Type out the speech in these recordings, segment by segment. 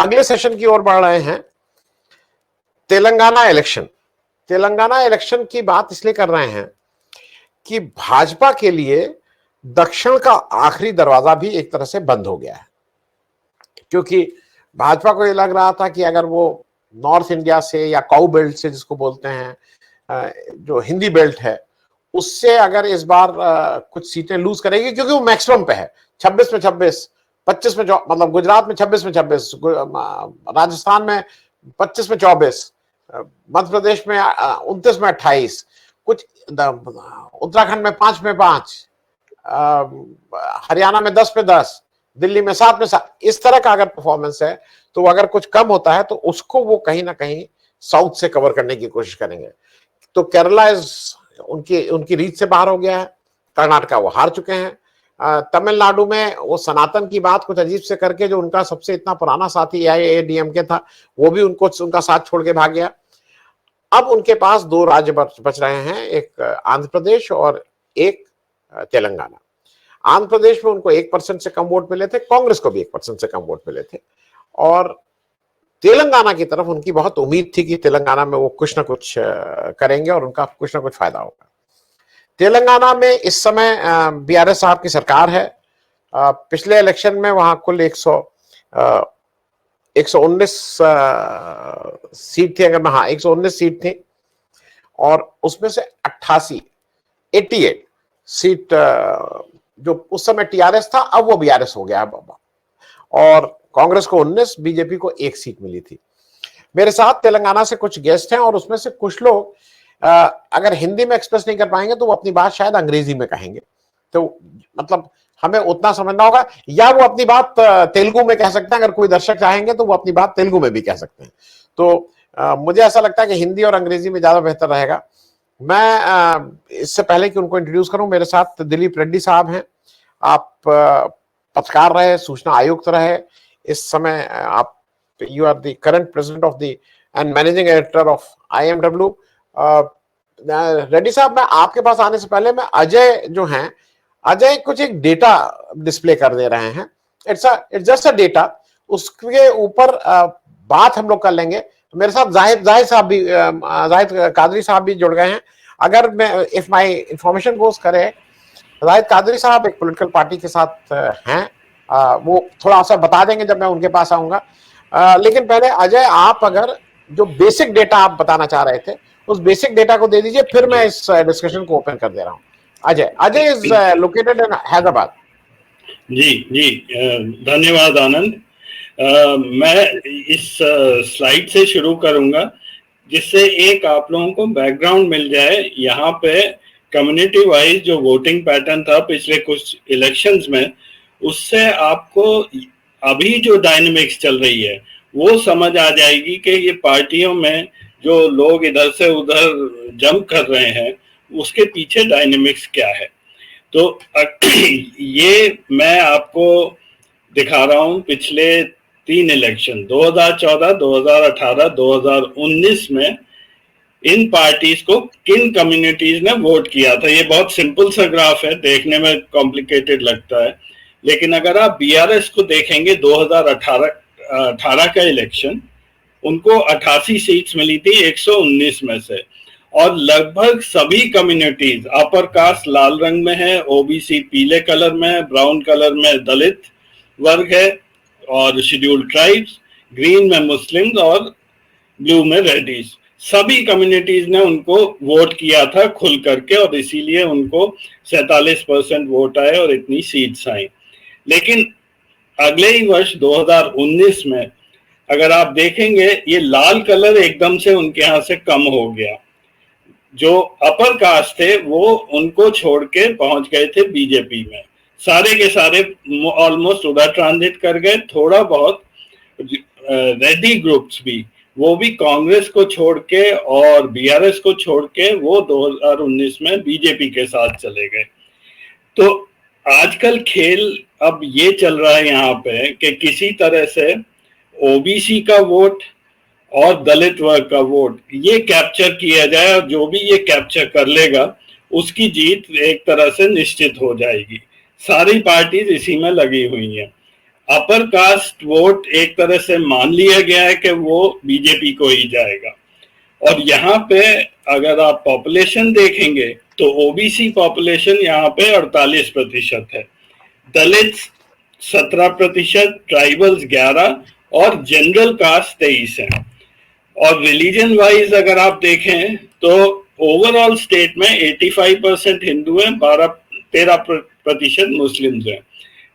अगले सेशन की ओर बढ़ रहे हैं। तेलंगाना इलेक्शन, तेलंगाना इलेक्शन की बात इसलिए कर रहे हैं कि भाजपा के लिए दक्षिण का आखिरी दरवाजा भी एक तरह से बंद हो गया है, क्योंकि भाजपा को ये लग रहा था कि अगर वो नॉर्थ इंडिया से या काउ बेल्ट से, जिसको बोलते हैं जो हिंदी बेल्ट है, उससे अगर इस बार कुछ सीटें लूज करेगी, क्योंकि वो मैक्सिमम पे है, 26 में 26, 25 में, मतलब गुजरात में 26 में 26, राजस्थान में 25 में 24, मध्य प्रदेश में 29 में 28, कुछ उत्तराखंड में 5 में 5, हरियाणा में 10 में 10, दिल्ली में 7 में 7, इस तरह का अगर परफॉर्मेंस है तो अगर कुछ कम होता है तो उसको वो कहीं ना कहीं साउथ से कवर करने की कोशिश करेंगे। तो केरला उनकी रीच से बाहर हो गया है, कर्नाटका वो हार चुके हैं, तमिलनाडु में वो सनातन की बात कुछ अजीब से करके, जो उनका सबसे इतना पुराना साथी AIADMK था, वो भी उनका साथ छोड़ के भाग गया। अब उनके पास दो राज्य बच रहे हैं, एक आंध्र प्रदेश और एक तेलंगाना। आंध्र प्रदेश में उनको 1% से कम वोट मिले थे, कांग्रेस को भी 1% से कम वोट मिले थे, और तेलंगाना की तरफ उनकी बहुत उम्मीद थी कि तेलंगाना में वो कुछ ना कुछ करेंगे और उनका कुछ ना कुछ फायदा होगा। तेलंगाना में इस समय BRS साहब की सरकार है। पिछले इलेक्शन में वहां कुल 119 सीट थी, अगर मैं, हाँ 119 सीट थी, और उसमें से 88 सीट जो उस समय TRS था, अब वो BRS हो गया, और कांग्रेस को 19, बीजेपी को 1 सीट मिली थी। मेरे साथ तेलंगाना से कुछ गेस्ट हैं, और उसमें से कुछ लोग अगर हिंदी में एक्सप्रेस नहीं कर पाएंगे तो वो अपनी बात शायद अंग्रेजी में कहेंगे, तो मतलब हमें उतना समझना होगा, या वो अपनी बात तेलुगु में कह सकते हैं, अगर कोई दर्शक चाहेंगे तो वो अपनी बात तेलुगु में भी कह सकते हैं। तो मुझे ऐसा लगता है कि हिंदी और अंग्रेजी में ज्यादा बेहतर रहेगा। मैं इससे पहले कि उनको इंट्रोड्यूस करूं, मेरे साथ दिलीप रेड्डी साहब हैं। आप पत्रकार रहे, सूचना आयुक्त रहे, इस समय आप you are the current president of the and managing editor of IMW। Reddy sahab, मैं आपके पास आने से पहले मैं अजय जो हैं, अजय कुछ एक डेटा डिस्प्ले कर दे रहे हैं, इट्स जस्ट अ डेटा, उसके ऊपर बात हम लोग कर लेंगे। मेरे साथ जाहिद कादरी साहब भी जुड़ गए हैं। अगर मैं, इफ माय इंफॉर्मेशन गोस करे, जाहिद कादरी साहब एक पॉलिटिकल पार्टी के साथ हैं, वो थोड़ा सा बता देंगे जब मैं उनके पास आऊंगा। लेकिन पहले अजय, आप अगर जो बेसिक डेटा आप बताना चाह रहे थे, उस बेसिक डेटा को दे दीजिए, फिर मैं इस डिस्कशन को ओपन कर दे रहा हूँ। Ajay is located in Hyderabad. जी जी, धन्यवाद आनंद। मैं इस स्लाइड से शुरू करूंगा, जिससे एक आप लोगों को बैकग्राउंड मिल जाए। यहाँ पे कम्युनिटी वाइज जो वोटिंग पैटर्न था पिछले कुछ इलेक्शंस में, उससे आपको अभी जो डायनेमिक्स चल रही है वो समझ आ जाएगी कि ये पार्टियों में जो लोग इधर से उधर जंप कर रहे हैं, उसके पीछे डायनेमिक्स क्या है। तो ये मैं आपको दिखा रहा हूं पिछले 3 इलेक्शन, 2014, 2018, 2019 में इन पार्टीज को किन कम्युनिटीज ने वोट किया था। ये बहुत सिंपल सा ग्राफ है, देखने में कॉम्प्लिकेटेड लगता है, लेकिन अगर आप BRS को देखेंगे 2018 का इलेक्शन, उनको 88 सीट्स मिली थी 119 में से, और लगभग सभी कम्युनिटीज, अपर कास्ट लाल रंग में है, OBC पीले कलर में है, ब्राउन कलर में दलित वर्ग है, और शेड्यूल्ड ट्राइब्स, ग्रीन में मुस्लिम्स और ब्लू में रेड्डीज, सभी कम्युनिटीज ने उनको वोट किया था खुल करके, और इसीलिए उनको 47% वोट आए और इतनी सीट्स आई। लेकिन अगले ही वर्ष 2019 में अगर आप देखेंगे, ये लाल कलर एकदम से उनके यहाँ से कम हो गया। जो अपर कास्ट थे वो उनको छोड़ के पहुंच गए थे बीजेपी में, सारे के सारे ऑलमोस्ट उधर ट्रांजिट कर गए। थोड़ा बहुत रेड्डी ग्रुप्स भी, वो भी कांग्रेस को छोड़ के और BRS को छोड़ के वो 2019 में बीजेपी के साथ चले गए। तो आजकल खेल अब ये चल रहा है यहाँ पे कि किसी तरह से OBC का वोट और दलित वर्ग का वोट ये कैप्चर किया जाए, और जो भी ये कैप्चर कर लेगा उसकी जीत एक तरह से निश्चित हो जाएगी। सारी पार्टीज इसी में लगी हुई हैं। अपर कास्ट वोट एक तरह से मान लिया गया है कि वो बीजेपी को ही जाएगा। और यहाँ पे अगर आप पॉपुलेशन देखेंगे तो ओबीसी पॉपुलेशन यहाँ पे 48% है, दलित 17%, ट्राइबल्स 11 और जनरल कास्ट 23 है। और रिलीजन वाइज अगर आप देखें तो ओवरऑल स्टेट में 85% हिंदू हैं, 13% मुस्लिम्स हैं।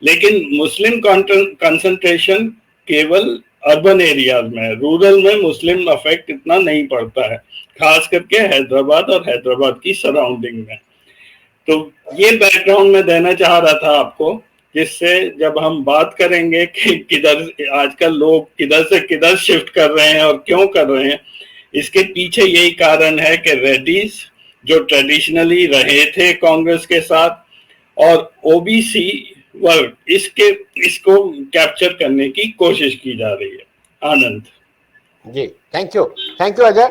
लेकिन मुस्लिम कंसंट्रेशन केवल अर्बन एरियाज में, रूरल में मुस्लिम अफेक्ट इतना नहीं पड़ता है, खास करके हैदराबाद और हैदराबाद की सराउंडिंग में। तो ये बैकग्राउंड में देना चाह रहा था आपको, जिससे जब हम बात करेंगे कि किधर आजकल लोग किधर से किधर शिफ्ट कर रहे हैं और क्यों कर रहे हैं, इसके पीछे यही कारण है कि रेड्डीज जो ट्रेडिशनली रहे थे कांग्रेस के साथ और ओबीसी वर्ग, इसको कैप्चर करने की कोशिश की जा रही है। Anand ji, thank you Ajay.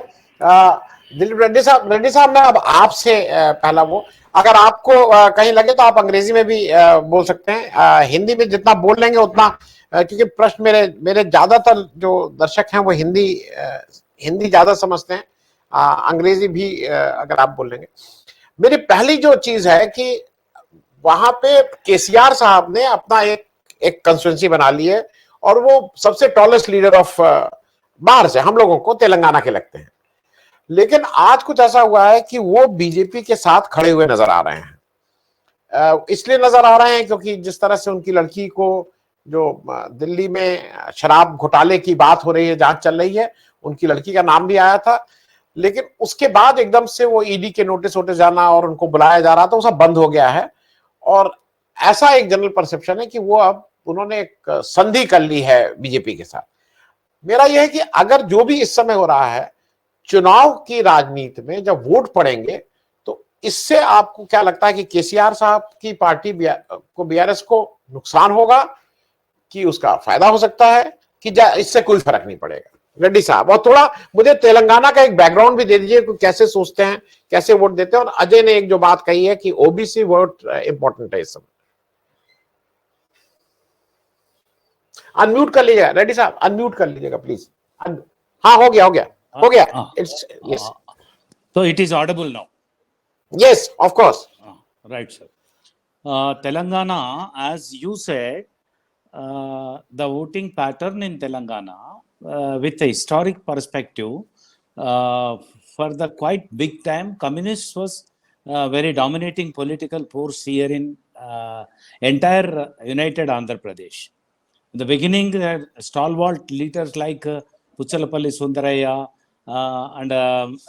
दिलीप रेड्डी साहब मैं अब आपसे पहला वो, अगर आपको कहीं लगे तो आप अंग्रेजी में भी बोल सकते हैं, हिंदी में जितना बोल लेंगे उतना, क्योंकि प्रश्न मेरे ज्यादातर जो दर्शक हैं वो हिंदी ज्यादा समझते हैं, अंग्रेजी भी अगर आप बोल लेंगे। मेरी पहली जो चीज है कि वहां पे केसीआर साहब ने अपना एक कंस्टिट्यूंसी बना ली है और वो सबसे टॉलेस्ट लीडर ऑफ बाहर से हम लोगों को तेलंगाना के लगते हैं। लेकिन आज कुछ ऐसा हुआ है कि वो बीजेपी के साथ खड़े हुए नजर आ रहे हैं। इसलिए नजर आ रहे हैं क्योंकि जिस तरह से उनकी लड़की को, जो दिल्ली में शराब घोटाले की बात हो रही है, जांच चल रही है, उनकी लड़की का नाम भी आया था, लेकिन उसके बाद एकदम से वो ईडी के नोटिस जाना और उनको बुलाया जा रहा था, वो सब बंद हो गया है। और ऐसा एक जनरल परसेप्शन है कि वो अब उन्होंने एक संधि कर ली है बीजेपी के साथ। मेरा यह है कि अगर जो भी इस समय हो रहा है चुनाव की राजनीति में, जब वोट पड़ेंगे तो इससे आपको क्या लगता है कि केसीआर साहब की पार्टी को, बीआरएस को नुकसान होगा कि उसका फायदा हो सकता है कि इससे कोई फर्क नहीं पड़ेगा? रेड्डी साहब, और थोड़ा मुझे तेलंगाना का एक बैकग्राउंड भी दे दीजिए कि कैसे सोचते हैं, कैसे वोट देते हैं। और अजय ने एक जो बात कही है कि ओबीसी वोट इंपॉर्टेंट है इस समय। अनम्यूट कर लीजिएगा रेड्डी साहब, अनम्यूट कर लीजिएगा प्लीज। हाँ, हो गया। It's yes, so it is audible now. Yes, of course. Right, sir. Telangana, as you said, the voting pattern in Telangana, with a historic perspective, for the quite big time, communists was very dominating political force here in entire United Andhra Pradesh. In the beginning, stalwart leaders like Puchalapalli Sundaraya and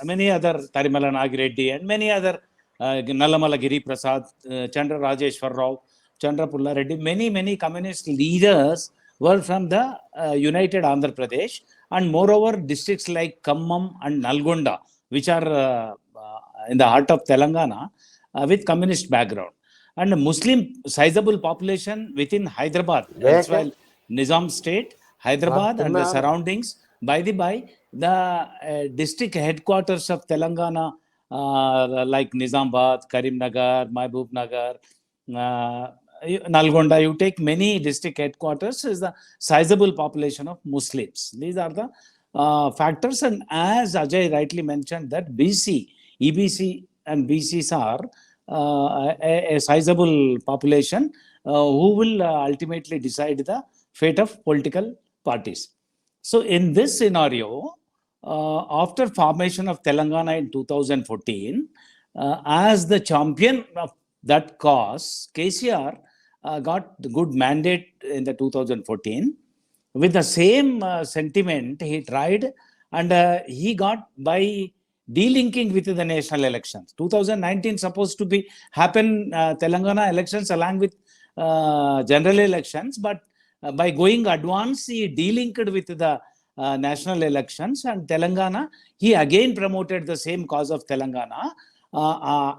many other, Tarimala Nagireddy and many other, Nallamala Giri Prasad, Chandra Rajeshwar Rao, Chandra Pulla Reddy, many communist leaders were from the United Andhra Pradesh, and moreover districts like Khammam and Nalgonda, which are in the heart of Telangana, with communist background. And a Muslim sizable population within Hyderabad, as well Nizam state, Hyderabad and the surroundings. By the district headquarters of Telangana, like Nizamabad, Karimnagar, Mahbubnagar, Nalgonda, you take many district headquarters, is the sizable population of Muslims. These are the factors. And as Ajay rightly mentioned, that BC, EBC and BCs are a sizable population who will ultimately decide the fate of political parties. So in this scenario, after formation of Telangana in 2014, as the champion of that cause, KCR got the good mandate in the 2014. With the same sentiment, he tried, and he got by delinking with the national elections. 2019 supposed to be happen Telangana elections along with general elections, but by going advance, he delinked with the national elections, and Telangana, he again promoted the same cause of Telangana.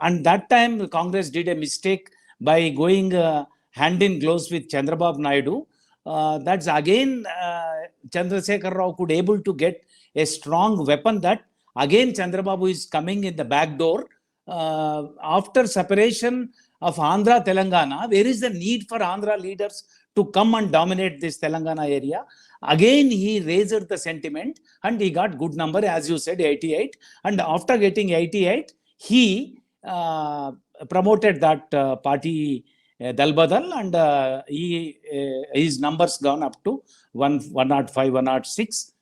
And that time, the Congress did a mistake by going hand in gloves with Chandrababu Naidu. That's again, Chandrasekhar Rao could able to get a strong weapon that again Chandrababu is coming in the back door. After separation of Andhra, Telangana, where is the need for Andhra leaders to come and dominate this Telangana area? Again, he raised the sentiment and he got good number, as you said, 88. And after getting 88, he promoted that party Dal Badal, and his numbers gone up to 105, 106.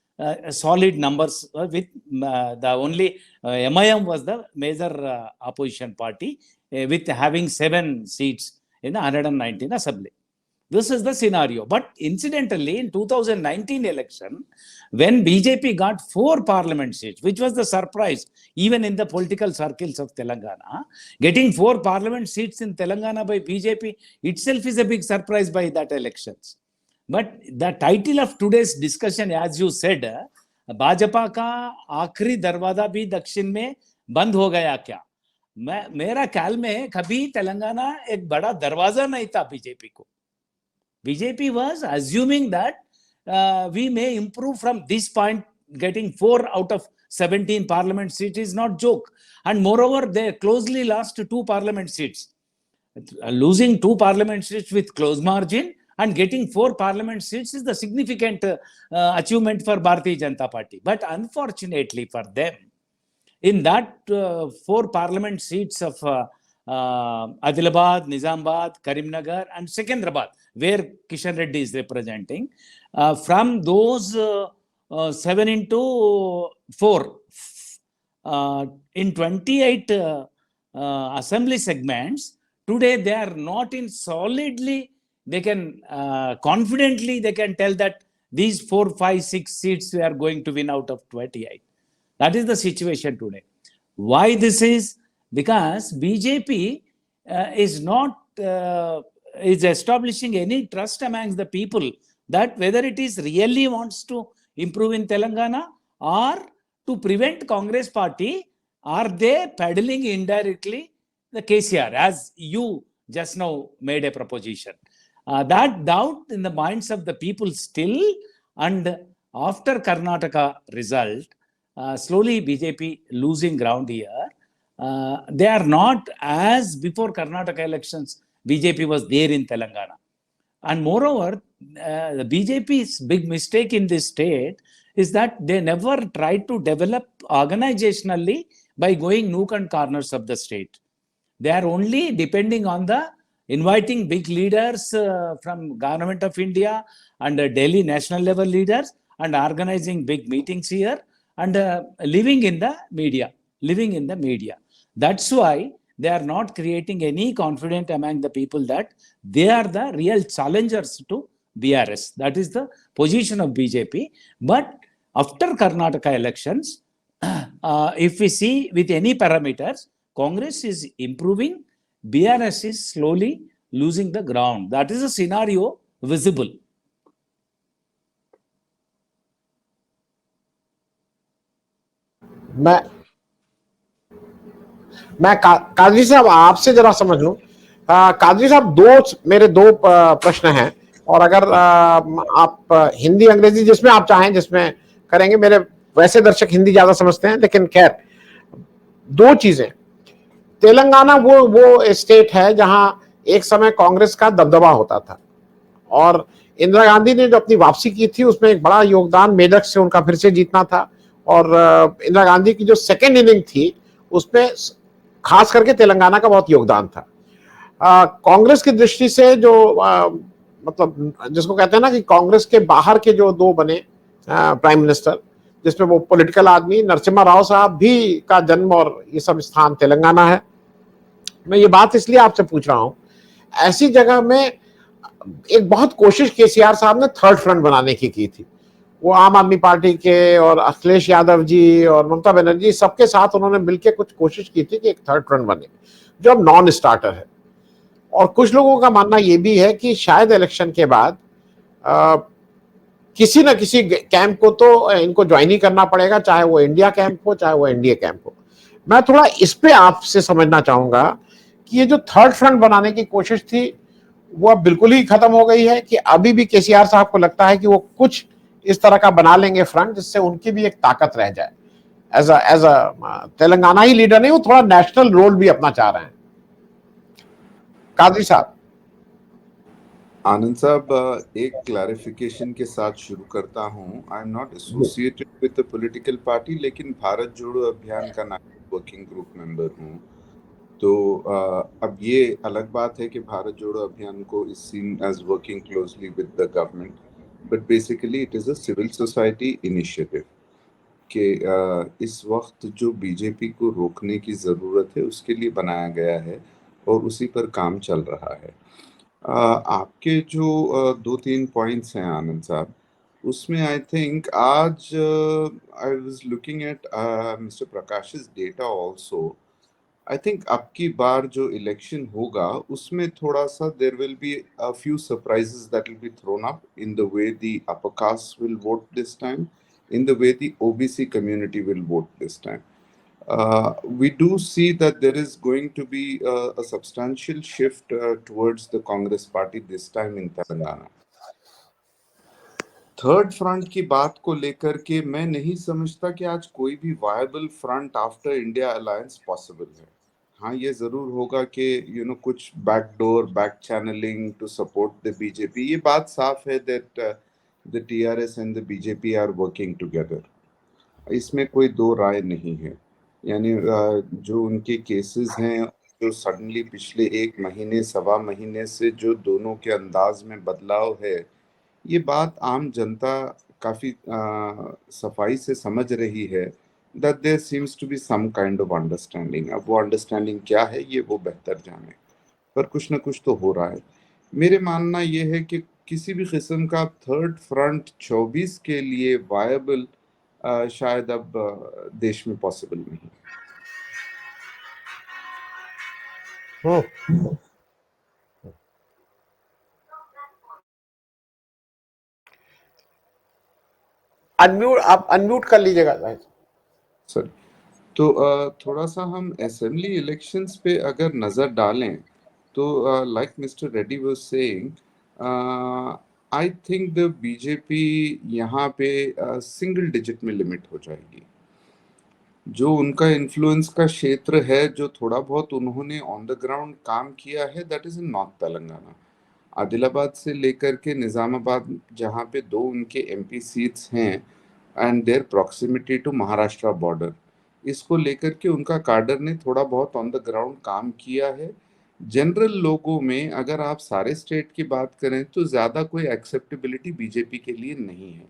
Solid numbers with the only MIM was the major opposition party with having 7 seats in the 119 assembly. This is the scenario. But incidentally, in 2019 election, when BJP got 4 parliament seats, which was the surprise even in the political circles of Telangana, getting 4 parliament seats in Telangana by BJP itself is a big surprise by that elections. But the title of today's discussion, as you said, Bhajpa का आखिरी दरवाजा भी दक्षिण में बंद हो गया क्या? मेरा ख्याल में कभी तेलंगाना एक बड़ा दरवाजा नहीं था बीजेपी को. BJP was assuming that we may improve from this point. Getting 4 out of 17 parliament seats is not joke. And moreover, they closely lost 2 parliament seats. Losing 2 parliament seats with close margin and getting 4 parliament seats is the significant achievement for Bharatiya Janata Party. But unfortunately for them, in that 4 parliament seats of Adilabad, Nizamabad, Karimnagar and Secunderabad, where Kishan Reddy is representing, from those 7 into 4, in 28 assembly segments, today they are not in solidly, they can confidently, they can tell that these 4, 5, 6 seats we are going to win out of 28. That is the situation today. Why this is? Because BJP is not is establishing any trust amongst the people that whether it is really wants to improve in Telangana or to prevent Congress party, are they peddling indirectly the KCR, as you just now made a proposition. That doubt in the minds of the people still, and after Karnataka result, slowly BJP losing ground here. They are not as before Karnataka elections, BJP was there in Telangana. And moreover, the BJP's big mistake in this state is that they never tried to develop organizationally by going nook and corners of the state. They are only depending on the inviting big leaders from Government of India and Delhi national level leaders and organizing big meetings here and living in the media. That's why they are not creating any confidence among the people that they are the real challengers to BRS. That is the position of BJP. But after Karnataka elections, if we see with any parameters, Congress is improving, BRS is slowly losing the ground. That is a scenario visible. मैं कादरी साहब आपसे जरा समझ लूं. कादरी साहब मेरे दो प्रश्न हैं, और अगर आप हिंदी अंग्रेजी जिसमें आप चाहें जिसमें करेंगे. मेरे वैसे दर्शक हिंदी ज्यादा समझते हैं, लेकिन खैर 2 चीजें. तेलंगाना वो स्टेट है जहां एक समय कांग्रेस का दबदबा होता था, और इंदिरा गांधी ने जो अपनी वापसी की थी उसमें एक बड़ा योगदान मेदक से उनका फिर से जीतना था. और इंदिरा गांधी की जो सेकेंड इनिंग थी उसमें खास करके तेलंगाना का बहुत योगदान था. कांग्रेस की दृष्टि से जो मतलब जिसको कहते हैं ना कि कांग्रेस के बाहर के जो 2 बने प्राइम मिनिस्टर, जिसमें वो पॉलिटिकल आदमी नरसिम्हा राव साहब भी का जन्म और ये सब स्थान तेलंगाना है. मैं ये बात इसलिए आपसे पूछ रहा हूं, ऐसी जगह में एक बहुत कोशिश केसीआर साहब ने थर्ड फ्रंट बनाने की थी. वो आम आदमी पार्टी के और अखिलेश यादव जी और ममता बनर्जी सबके साथ उन्होंने मिलकर कुछ कोशिश की थी कि एक थर्ड फ्रंट बने जो अब नॉन स्टार्टर है. और कुछ लोगों का मानना यह भी है कि शायद इलेक्शन के बाद किसी न किसी कैंप को तो इनको ज्वाइन ही करना पड़ेगा, चाहे वो इंडिया कैंप हो चाहे वो एनडीए कैंप हो. मैं थोड़ा इस पे आपसे समझना चाहूंगा कि ये जो थर्ड फ्रंट बनाने की कोशिश थी वो अब बिल्कुल ही खत्म हो गई है, कि अभी भी केसीआर साहब को लगता है कि वो कुछ इस तरह का बना लेंगे फ्रंट जिससे उनकी भी एक ताकत रह जाए. एज अ तेलंगाना ही लीडर नहीं, वो थोड़ा नेशनल रोल भी अपना चाह रहे हैं. कादरी साहब। आनंद साहब, एक क्लैरिफिकेशन के साथ शुरू करता हूं। I am not associated with the political party, लेकिन भारत जोड़ो अभियान का वर्किंग ग्रुप मेंबर हूं। तो अब ये अलग बात है कि भारत जोड़ो अभियान को is seen as working closely with the government, but basically it is a civil society initiative कि इस वक्त जो बीजेपी को रोकने की ज़रूरत है उसके लिए बनाया गया है और उसी पर काम चल रहा है। आपके जो 2-3 पॉइंट्स हैं आनंद साहब, उसमें आई थिंक आज I was looking at mister Prakash's data also. I think अब की बार जो इलेक्शन होगा उसमें थोड़ा सा there will be a few surprises that will be thrown up in the way the upper caste will vote this time, in the way the OBC community will vote this time. We do see that there is going to be a substantial shift towards the Congress party this time in Telangana. Third front की बात को लेकर के मैं नहीं समझता कि आज कोई भी viable front after India alliance possible है। हाँ, ये जरूर होगा कि कुछ backdoor back channeling to support the BJP, ये बात साफ है that the TRS and the BJP are working together, इसमें कोई दो राय नहीं है। यानी जो उनके केसेस हैं, जो सडनली पिछले 1 महीने 1.25 महीने से जो दोनों के अंदाज में बदलाव है, ये बात आम जनता काफी सफाई से समझ रही है that there seems to be some kind of understanding। अब वो अंडरस्टैंडिंग क्या है ये वो बेहतर जाने, पर कुछ ना कुछ तो हो रहा है। मेरे मानना ये है कि किसी भी किस्म का थर्ड फ्रंट 24 के लिए वायबल शायद अब देश में पॉसिबल नहीं। अनम्यूट, आप अनम्यूट कर लीजिएगा सर। तो थोड़ा सा हम असेंबली इलेक्शंस पे अगर नजर डालें तो like mister Reddy was saying, I think the BJP यहाँ पे सिंगल डिजिट में लिमिट हो जाएगी। जो उनका इन्फ्लुएंस का क्षेत्र है, जो थोड़ा बहुत उन्होंने ऑन द ग्राउंड काम किया है, that is in north Telangana. Adilabad से लेकर के निज़ामाबाद, जहाँ पे 2 उनके MP सीट्स हैं, and their proximity to Maharashtra border, इसको लेकर के उनका कार्डर ने थोड़ा बहुत ऑन द ग्राउंड काम किया है। जनरल लोगों में अगर आप सारे स्टेट की बात करें तो ज़्यादा कोई एक्सेप्टेबिलिटी बीजेपी के लिए नहीं है।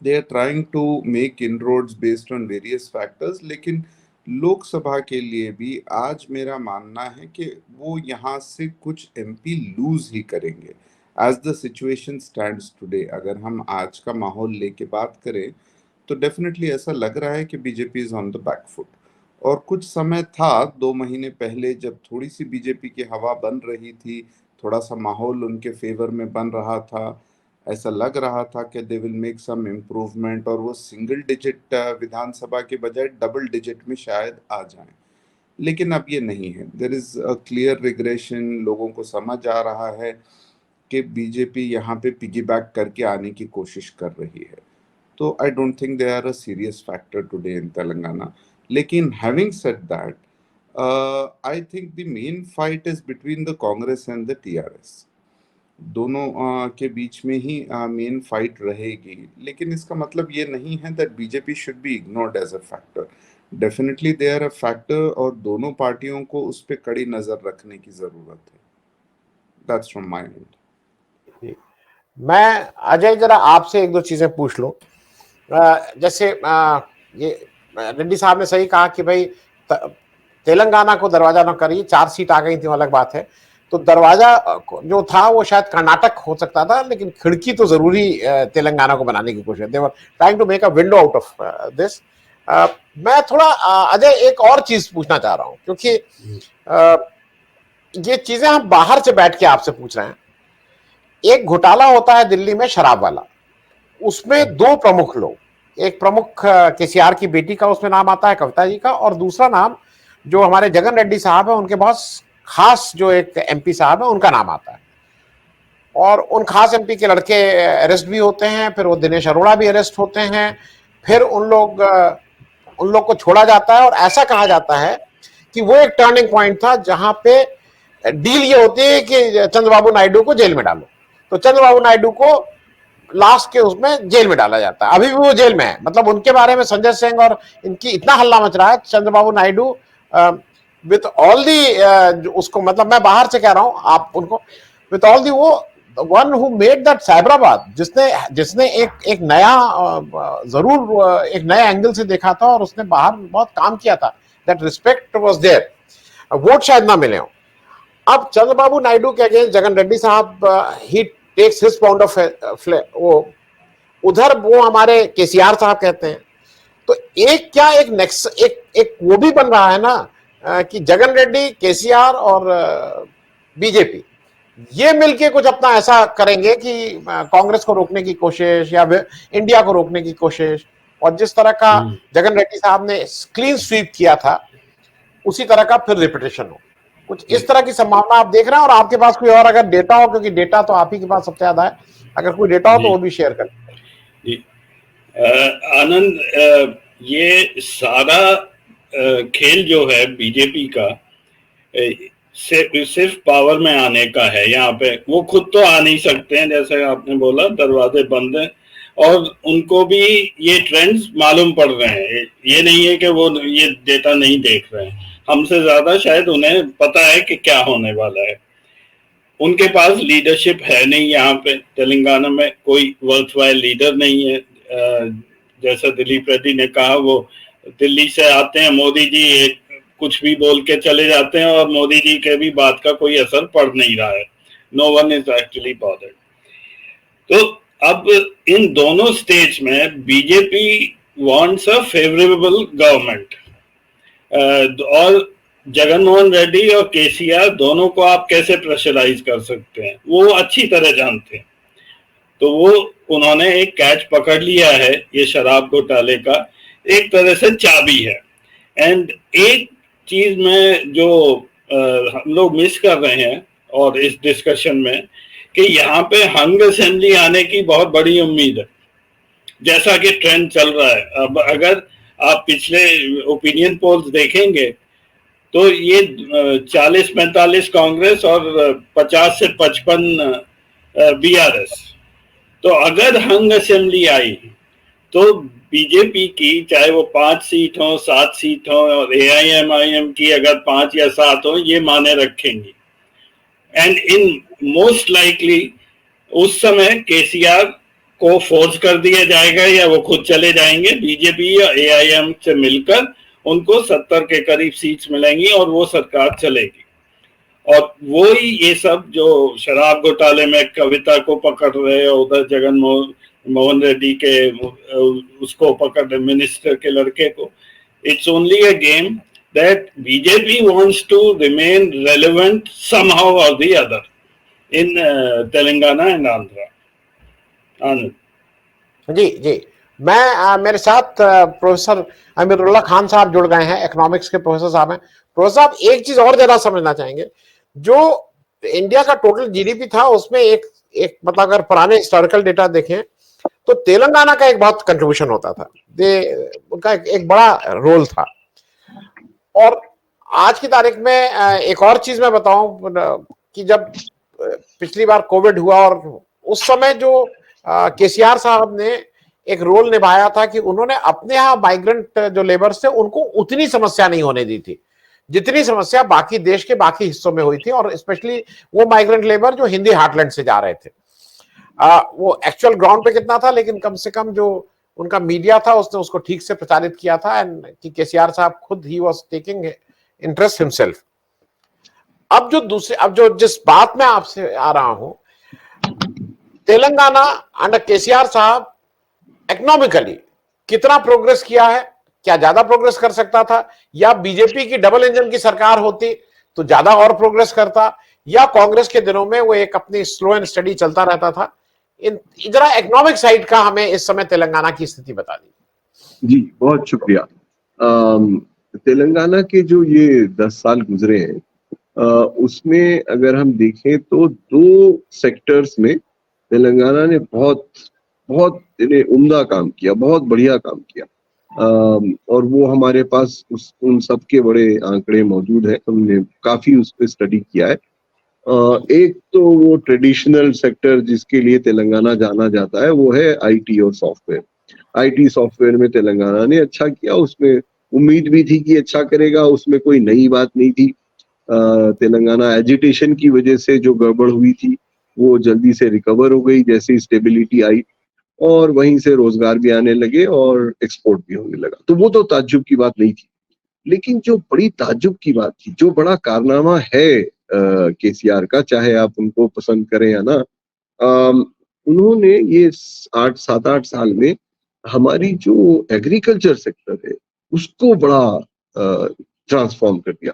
They are trying to make inroads based on various factors, लेकिन लोकसभा के लिए भी आज मेरा मानना है कि वो यहाँ से कुछ MP लूज ही करेंगे as the situation stands today. अगर हम आज का माहौल लेके बात करें तो डेफिनेटली ऐसा लग रहा है कि BJP is on the back foot. और कुछ समय था 2 महीने पहले जब थोड़ी सी बीजेपी की हवा बन रही थी, थोड़ा सा माहौल उनके फेवर में बन रहा था, ऐसा लग रहा था कि they will make some improvement और वो सिंगल डिजिट विधानसभा के बजाय डबल डिजिट में शायद आ जाएं। लेकिन अब ये नहीं है। There is a clear regression. लोगों को समझ आ रहा है कि बीजेपी यहाँ पे पिगीबैक करके आने की कोशिश कर रही है। तो I don't think they are a serious factor today in Telangana. लेकिन having said that, I think the main fight is between the Congress and the TRS। दोनों के बीच में ही मेन फाइट रहेगी। लेकिन इसका मतलब ये नहीं है that BJP should be ignored as a factor. Definitely they are a factor और दोनों पार्टियों को उस पर कड़ी नजर रखने की जरूरत है। That's from my and. मैं अजय जरा आपसे 1-2 चीजें पूछ लूं। जैसे ये रेड्डी साहब ने सही कहा कि भाई तेलंगाना को दरवाजा न करिए, 4 सीट आ गई थी, अलग बात है। तो दरवाजा जो था वो शायद कर्नाटक हो सकता था, लेकिन खिड़की तो जरूरी तेलंगाना को बनाने की कोशिश। They were trying to make a window out of this. मैं थोड़ा अजय एक और चीज पूछना चाह रहा हूं, क्योंकि ये चीजें हम बाहर से बैठ के आपसे पूछ रहे हैं। एक घोटाला होता है दिल्ली में शराब वाला, उसमें 2 प्रमुख लोग, एक प्रमुख KCR की बेटी का उसमें नाम आता है, कविता जी का, और दूसरा नाम जो हमारे जगन रेड्डी साहब है उनके बहुत खास जो एक MP साहब है उनका नाम आता है। और उन खास MP के लड़के अरेस्ट भी होते हैं, फिर वो दिनेश अरोड़ा भी अरेस्ट होते हैं, फिर उन लोग को छोड़ा जाता है। और ऐसा कहा जाता है कि वो एक टर्निंग पॉइंट था जहां पे डील ये होती है कि चंद्रबाबू नायडू को जेल में डालो, तो चंद्रबाबू नायडू को लास्ट के उसमें जेल में डाला जाता है। अभी भी वो जेल में है, मतलब उनके बारे में संजय सिंह और इनकी इतना हल्ला मच रहा है। Chandrababu Naidu with all the उसको, मतलब मैं बाहर से कह रहा हूं आप उनको, विथ ऑल दी वो one who made that Cyberabad, जिसने एक नया जरूर एक नए एंगल से देखा था और उसने बाहर बहुत काम किया था। That respect was there. Vote शायद ना मिले हो। अब चंद्रबाबू नायडू के अगेंस्ट जगन रेड्डी साहब, ही टेक्स हिज पाउंड ऑफ वो उधर वो हमारे केसीआर साहब कहते हैं। तो एक क्या एक नेक्स्ट एक वो भी बन रहा है ना कि जगन रेड्डी, केसीआर और बीजेपी ये मिलके कुछ अपना ऐसा करेंगे कि कांग्रेस को रोकने की कोशिश या इंडिया को रोकने की कोशिश, और जिस तरह का जगन रेड्डी साहब ने क्लीन स्वीप किया था उसी तरह का फिर रिपीटेशन हो। कुछ इस तरह की संभावना आप देख रहे हैं? और आपके पास कोई और अगर डेटा हो, क्योंकि डेटा तो आप ही के पास सबसे ज्यादा है, अगर कोई डेटा हो तो वो भी शेयर करें। जी आनंद, ये सारा खेल जो है बीजेपी का सिर्फ पावर में आने का है। यहाँ पे वो खुद तो आ नहीं सकते हैं, जैसे आपने बोला दरवाजे बंद हैं, और उनको भी ये ट्रेंड्स मालूम पड़ रहे हैं। ये नहीं है कि वो ये डेटा नहीं देख रहे हैं, हमसे ज्यादा शायद उन्हें पता है कि क्या होने वाला है। उनके पास लीडरशिप है नहीं। यहाँ पे तेलंगाना में कोई वर्थवाइल लीडर नहीं है। जैसा दिलीप रेड्डी ने कहा, वो दिल्ली से आते हैं, मोदी जी कुछ भी बोल के चले जाते हैं और मोदी जी के भी बात का कोई असर पड़ नहीं रहा है। No one is actually bothered. तो अब इन दोनों स्टेज में BJP wants a favourable government, और जगनमोहन रेड्डी और केसीआर दोनों को आप कैसे प्रेशराइज कर सकते हैं, वो अच्छी तरह जानते हैं। तो वो उन्होंने एक कैच पकड़ लिया है, ये शराब घोटाले का एक तरह से चाबी है। एंड एक चीज में जो हम लोग मिस कर रहे हैं और इस डिस्कशन में, कि यहाँ पे हंग असेंबली आने की बहुत बड़ी उम्मीद है, जैसा कि ट्रेंड चल रहा है। अब अगर आप पिछले ओपिनियन पोल्स देखेंगे तो ये 40-45 कांग्रेस और 50 से 55 बीआरएस। तो अगर हंग असेंबली आई तो बीजेपी की चाहे वो 5 सीट हो, 7 सीट हो, और एआईएमआईएम की अगर 5 या 7 हो, ये माने रखेंगी। एंड इन मोस्ट लाइकली उस समय केसीआर को फोर्स कर दिया जाएगा या वो खुद चले जाएंगे। बीजेपी या एआईएम से मिलकर उनको 70 के करीब सीट्स मिलेंगी और वो सरकार चलेगी। और वो ही ये सब जो शराब घोटाले में कविता को पकड़ रहे हैं, उधर जगन मोहन रेड्डी के उसको पकड़ रहे, मिनिस्टर के लड़के को, it's only a game that BJP wants to remain relevant somehow or the other in Telangana and Andhra. Anand ji जी, मैं मेरे साथ प्रोफेसर अमीरुल्लाह खान साहब जुड़ गए हैं, इकोनॉमिक्स के प्रोफेसर साहब हैं। प्रोफेसर साहब, एक चीज और जरा समझना चाहेंगे, जो इंडिया का टोटल जीडीपी था उसमें एक मतलब अगर पुराने हिस्टोरिकल डेटा देखें तो तेलंगाना का एक बहुत कंट्रीब्यूशन होता था, उनका एक बड़ा रोल था। और आज की तारीख में एक और चीज मैं बताऊं कि जब पिछली बार कोविड हुआ और उस समय जो केसीआर साहब ने एक रोल निभाया था कि उन्होंने अपने यहाँ माइग्रेंट जो लेबर्स थे उनको उतनी समस्या नहीं होने दी थी जितनी समस्या बाकी देश के बाकी हिस्सों में हुई थी, और स्पेशली वो माइग्रेंट लेबर जो हिंदी हार्टलैंड से जा रहे थे। वो एक्चुअल ग्राउंड पे कितना था, लेकिन कम से कम जो उनका मीडिया था उसने उसको ठीक से प्रचारित किया था, एंड कि केसीआर साहब खुद he was taking interest himself. अब जो जिस बात में आपसे आ रहा हूं, तेलंगाना अंडर केसीआर साहब इकोनॉमिकली कितना प्रोग्रेस किया है, क्या ज्यादा प्रोग्रेस कर सकता था, या बीजेपी की डबल इंजन की सरकार होती तो ज्यादा और प्रोग्रेस करता, या कांग्रेस के दिनों में वो एक अपनी स्लो एंड स्टडी चलता रहता था? जरा इकोनॉमिक साइड का हमें इस समय तेलंगाना की स्थिति बता दी। जी बहुत शुक्रिया। तेलंगाना के जो ये 10 साल गुजरे हैं, उसमें अगर हम देखें तो 2 सेक्टर्स में तेलंगाना ने बहुत उम्दा काम किया, बहुत बढ़िया काम किया। और वो हमारे पास उन सब के बड़े आंकड़े मौजूद हैं, हमने काफी उस पर स्टडी किया है। एक तो वो ट्रेडिशनल सेक्टर जिसके लिए तेलंगाना जाना जाता है वो है आईटी और सॉफ्टवेयर। आईटी सॉफ्टवेयर में तेलंगाना ने अच्छा किया, उसमें उम्मीद भी थी कि अच्छा करेगा, उसमें कोई नई बात नहीं थी। तेलंगाना एजिटेशन की वजह से जो गड़बड़ हुई थी वो जल्दी से रिकवर हो गई जैसे स्टेबिलिटी आई, और वहीं से रोजगार भी आने लगे और एक्सपोर्ट भी होने लगा, तो वो तो ताज्जुब की बात नहीं थी। लेकिन जो बड़ी ताज्जुब की बात थी, जो बड़ा कारनामा है केसीआर का, चाहे आप उनको पसंद करें या ना, उन्होंने ये 7-8 साल में हमारी जो एग्रीकल्चर सेक्टर है उसको बड़ा ट्रांसफॉर्म कर दिया।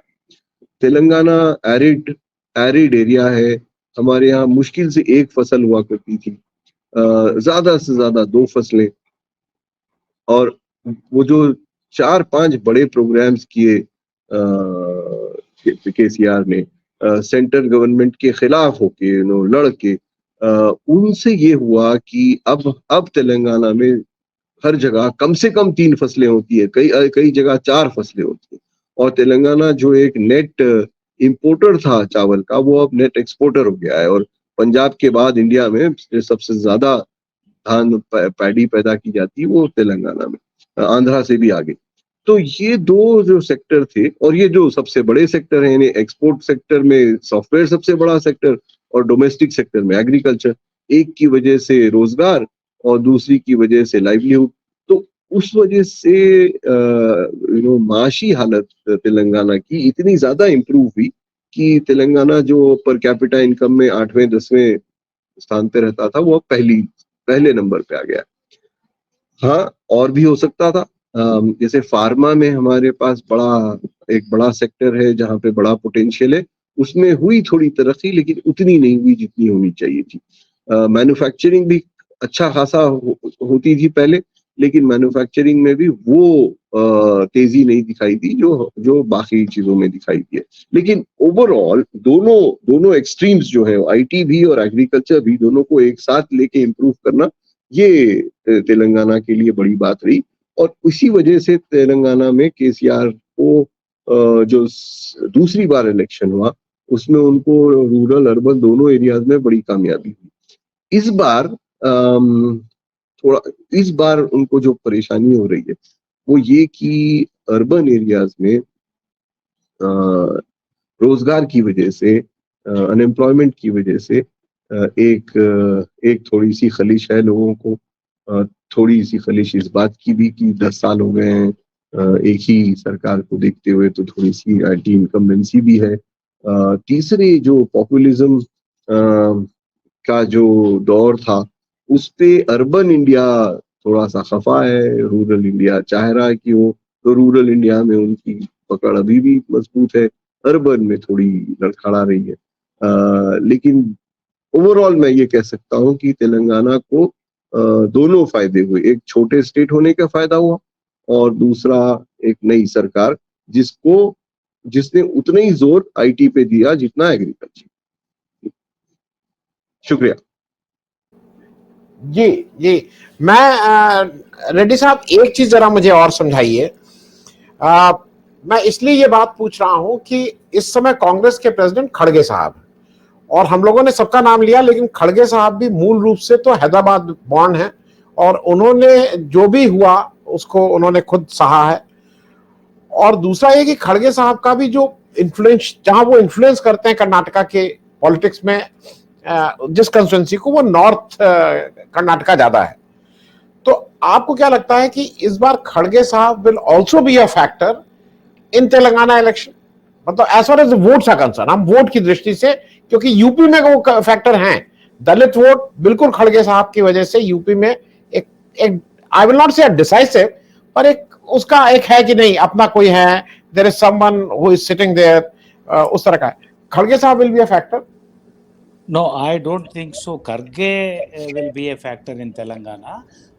तेलंगाना एरिड एरिड एरिया है, हमारे यहाँ मुश्किल से एक फसल हुआ करती थी, ज्यादा से ज्यादा 2 फसलें। और वो जो 4-5 बड़े प्रोग्राम्स किए केसीआर ने सेंट्रल गवर्नमेंट के खिलाफ होके, लड़ के, उनसे ये हुआ कि अब तेलंगाना में हर जगह कम से कम 3 फसलें होती है, कई कई जगह 4 फसलें होती है। और तेलंगाना जो एक नेट इंपोर्टर था चावल का, वो अब नेट एक्सपोर्टर हो गया है। और पंजाब के बाद इंडिया में सबसे ज्यादा धान पैडी पैदा की जाती है वो तेलंगाना में, आंध्रा से भी आगे। तो ये 2 जो सेक्टर थे, और ये जो सबसे बड़े सेक्टर हैं, यानी एक्सपोर्ट सेक्टर में सॉफ्टवेयर सबसे बड़ा सेक्टर और डोमेस्टिक सेक्टर में एग्रीकल्चर, एक की वजह से रोजगार और दूसरी की वजह से लाइवलीहुड। तो उस वजह से माशी हालत तेलंगाना की इतनी ज्यादा इंप्रूव हुई कि तेलंगाना जो पर कैपिटा इनकम में 8वें-10वें स्थान पे रहता था, वो अब पहले नंबर पे आ गया। हाँ, और भी हो सकता था। जैसे फार्मा में हमारे पास एक बड़ा सेक्टर है जहाँ पे बड़ा पोटेंशियल है, उसमें हुई थोड़ी तरक्की, लेकिन उतनी नहीं हुई जितनी होनी चाहिए थी। मैन्युफैक्चरिंग भी अच्छा खासा होती थी पहले, लेकिन मैन्युफैक्चरिंग में भी वो तेजी नहीं दिखाई दी जो बाकी चीजों में दिखाई दी है। लेकिन ओवरऑल दोनों एक्सट्रीम्स जो है, आईटी भी और एग्रीकल्चर भी, दोनों को एक साथ लेके इम्प्रूव करना, ये तेलंगाना के लिए बड़ी बात रही। और इसी वजह से तेलंगाना में केसीआर को जो दूसरी बार इलेक्शन हुआ उसमें उनको रूरल अर्बन दोनों एरियाज में बड़ी कामयाबी हुई। इस बार उनको जो परेशानी हो रही है वो ये कि अर्बन एरियाज में रोजगार की वजह से, अनएम्प्लॉयमेंट की वजह से एक थोड़ी सी खलिश है लोगों को। थोड़ी सी खलिश इस बात की भी कि 10 साल हो गए हैं एक ही सरकार को देखते हुए, तो थोड़ी सी एंटी इनकम्बेंसी भी है। तीसरी जो पॉपुलिज्म का जो दौर था, उस पे अर्बन इंडिया थोड़ा सा खफा है, रूरल इंडिया चाह रहा है कि वो, तो रूरल इंडिया में उनकी पकड़ अभी भी मजबूत है, अर्बन में थोड़ी लड़खड़ा रही है। लेकिन ओवरऑल मैं ये कह सकता हूँ कि तेलंगाना को दोनों फायदे हुए, एक छोटे स्टेट होने का फायदा हुआ और दूसरा एक नई सरकार जिसने उतना ही जोर आईटी पे दिया जितना एग्रीकल्चर। शुक्रिया। जी जी, मैं रेड्डी साहब एक चीज जरा मुझे और समझाइए। मैं इसलिए ये बात पूछ रहा हूं कि इस समय कांग्रेस के प्रेसिडेंट खड़गे साहब, और हम लोगों ने सबका नाम लिया, लेकिन खड़गे साहब भी मूल रूप से तो हैदराबाद बॉर्न है, और उन्होंने जो भी हुआ उसको उन्होंने खुद सहा है। और दूसरा ये कि खड़गे साहब का भी जो इन्फ्लुएंस, जहां वो इन्फ्लुएंस करते हैं कर्नाटका के पॉलिटिक्स में, जिस कंस्टिट्यूंसी को, वो नॉर्थ कर्नाटका ज्यादा है। तो आपको क्या लगता है कि इस बार खड़गे साहब will also be a factor in Telangana election? मतलब as far as votes are concern, हम वोट की दृष्टि से, क्योंकि यूपी में वो फैक्टर हैं, दलित वोट बिल्कुल खड़गे साहब की वजह से यूपी में एक आई विल नॉट से डिसाइसिव, पर एक उसका एक है कि नहीं अपना कोई है, there is someone who is sitting there, उस तरह का है। खड़गे साहब will be a factor? No, I don't think so. Karge will be a factor in Telangana,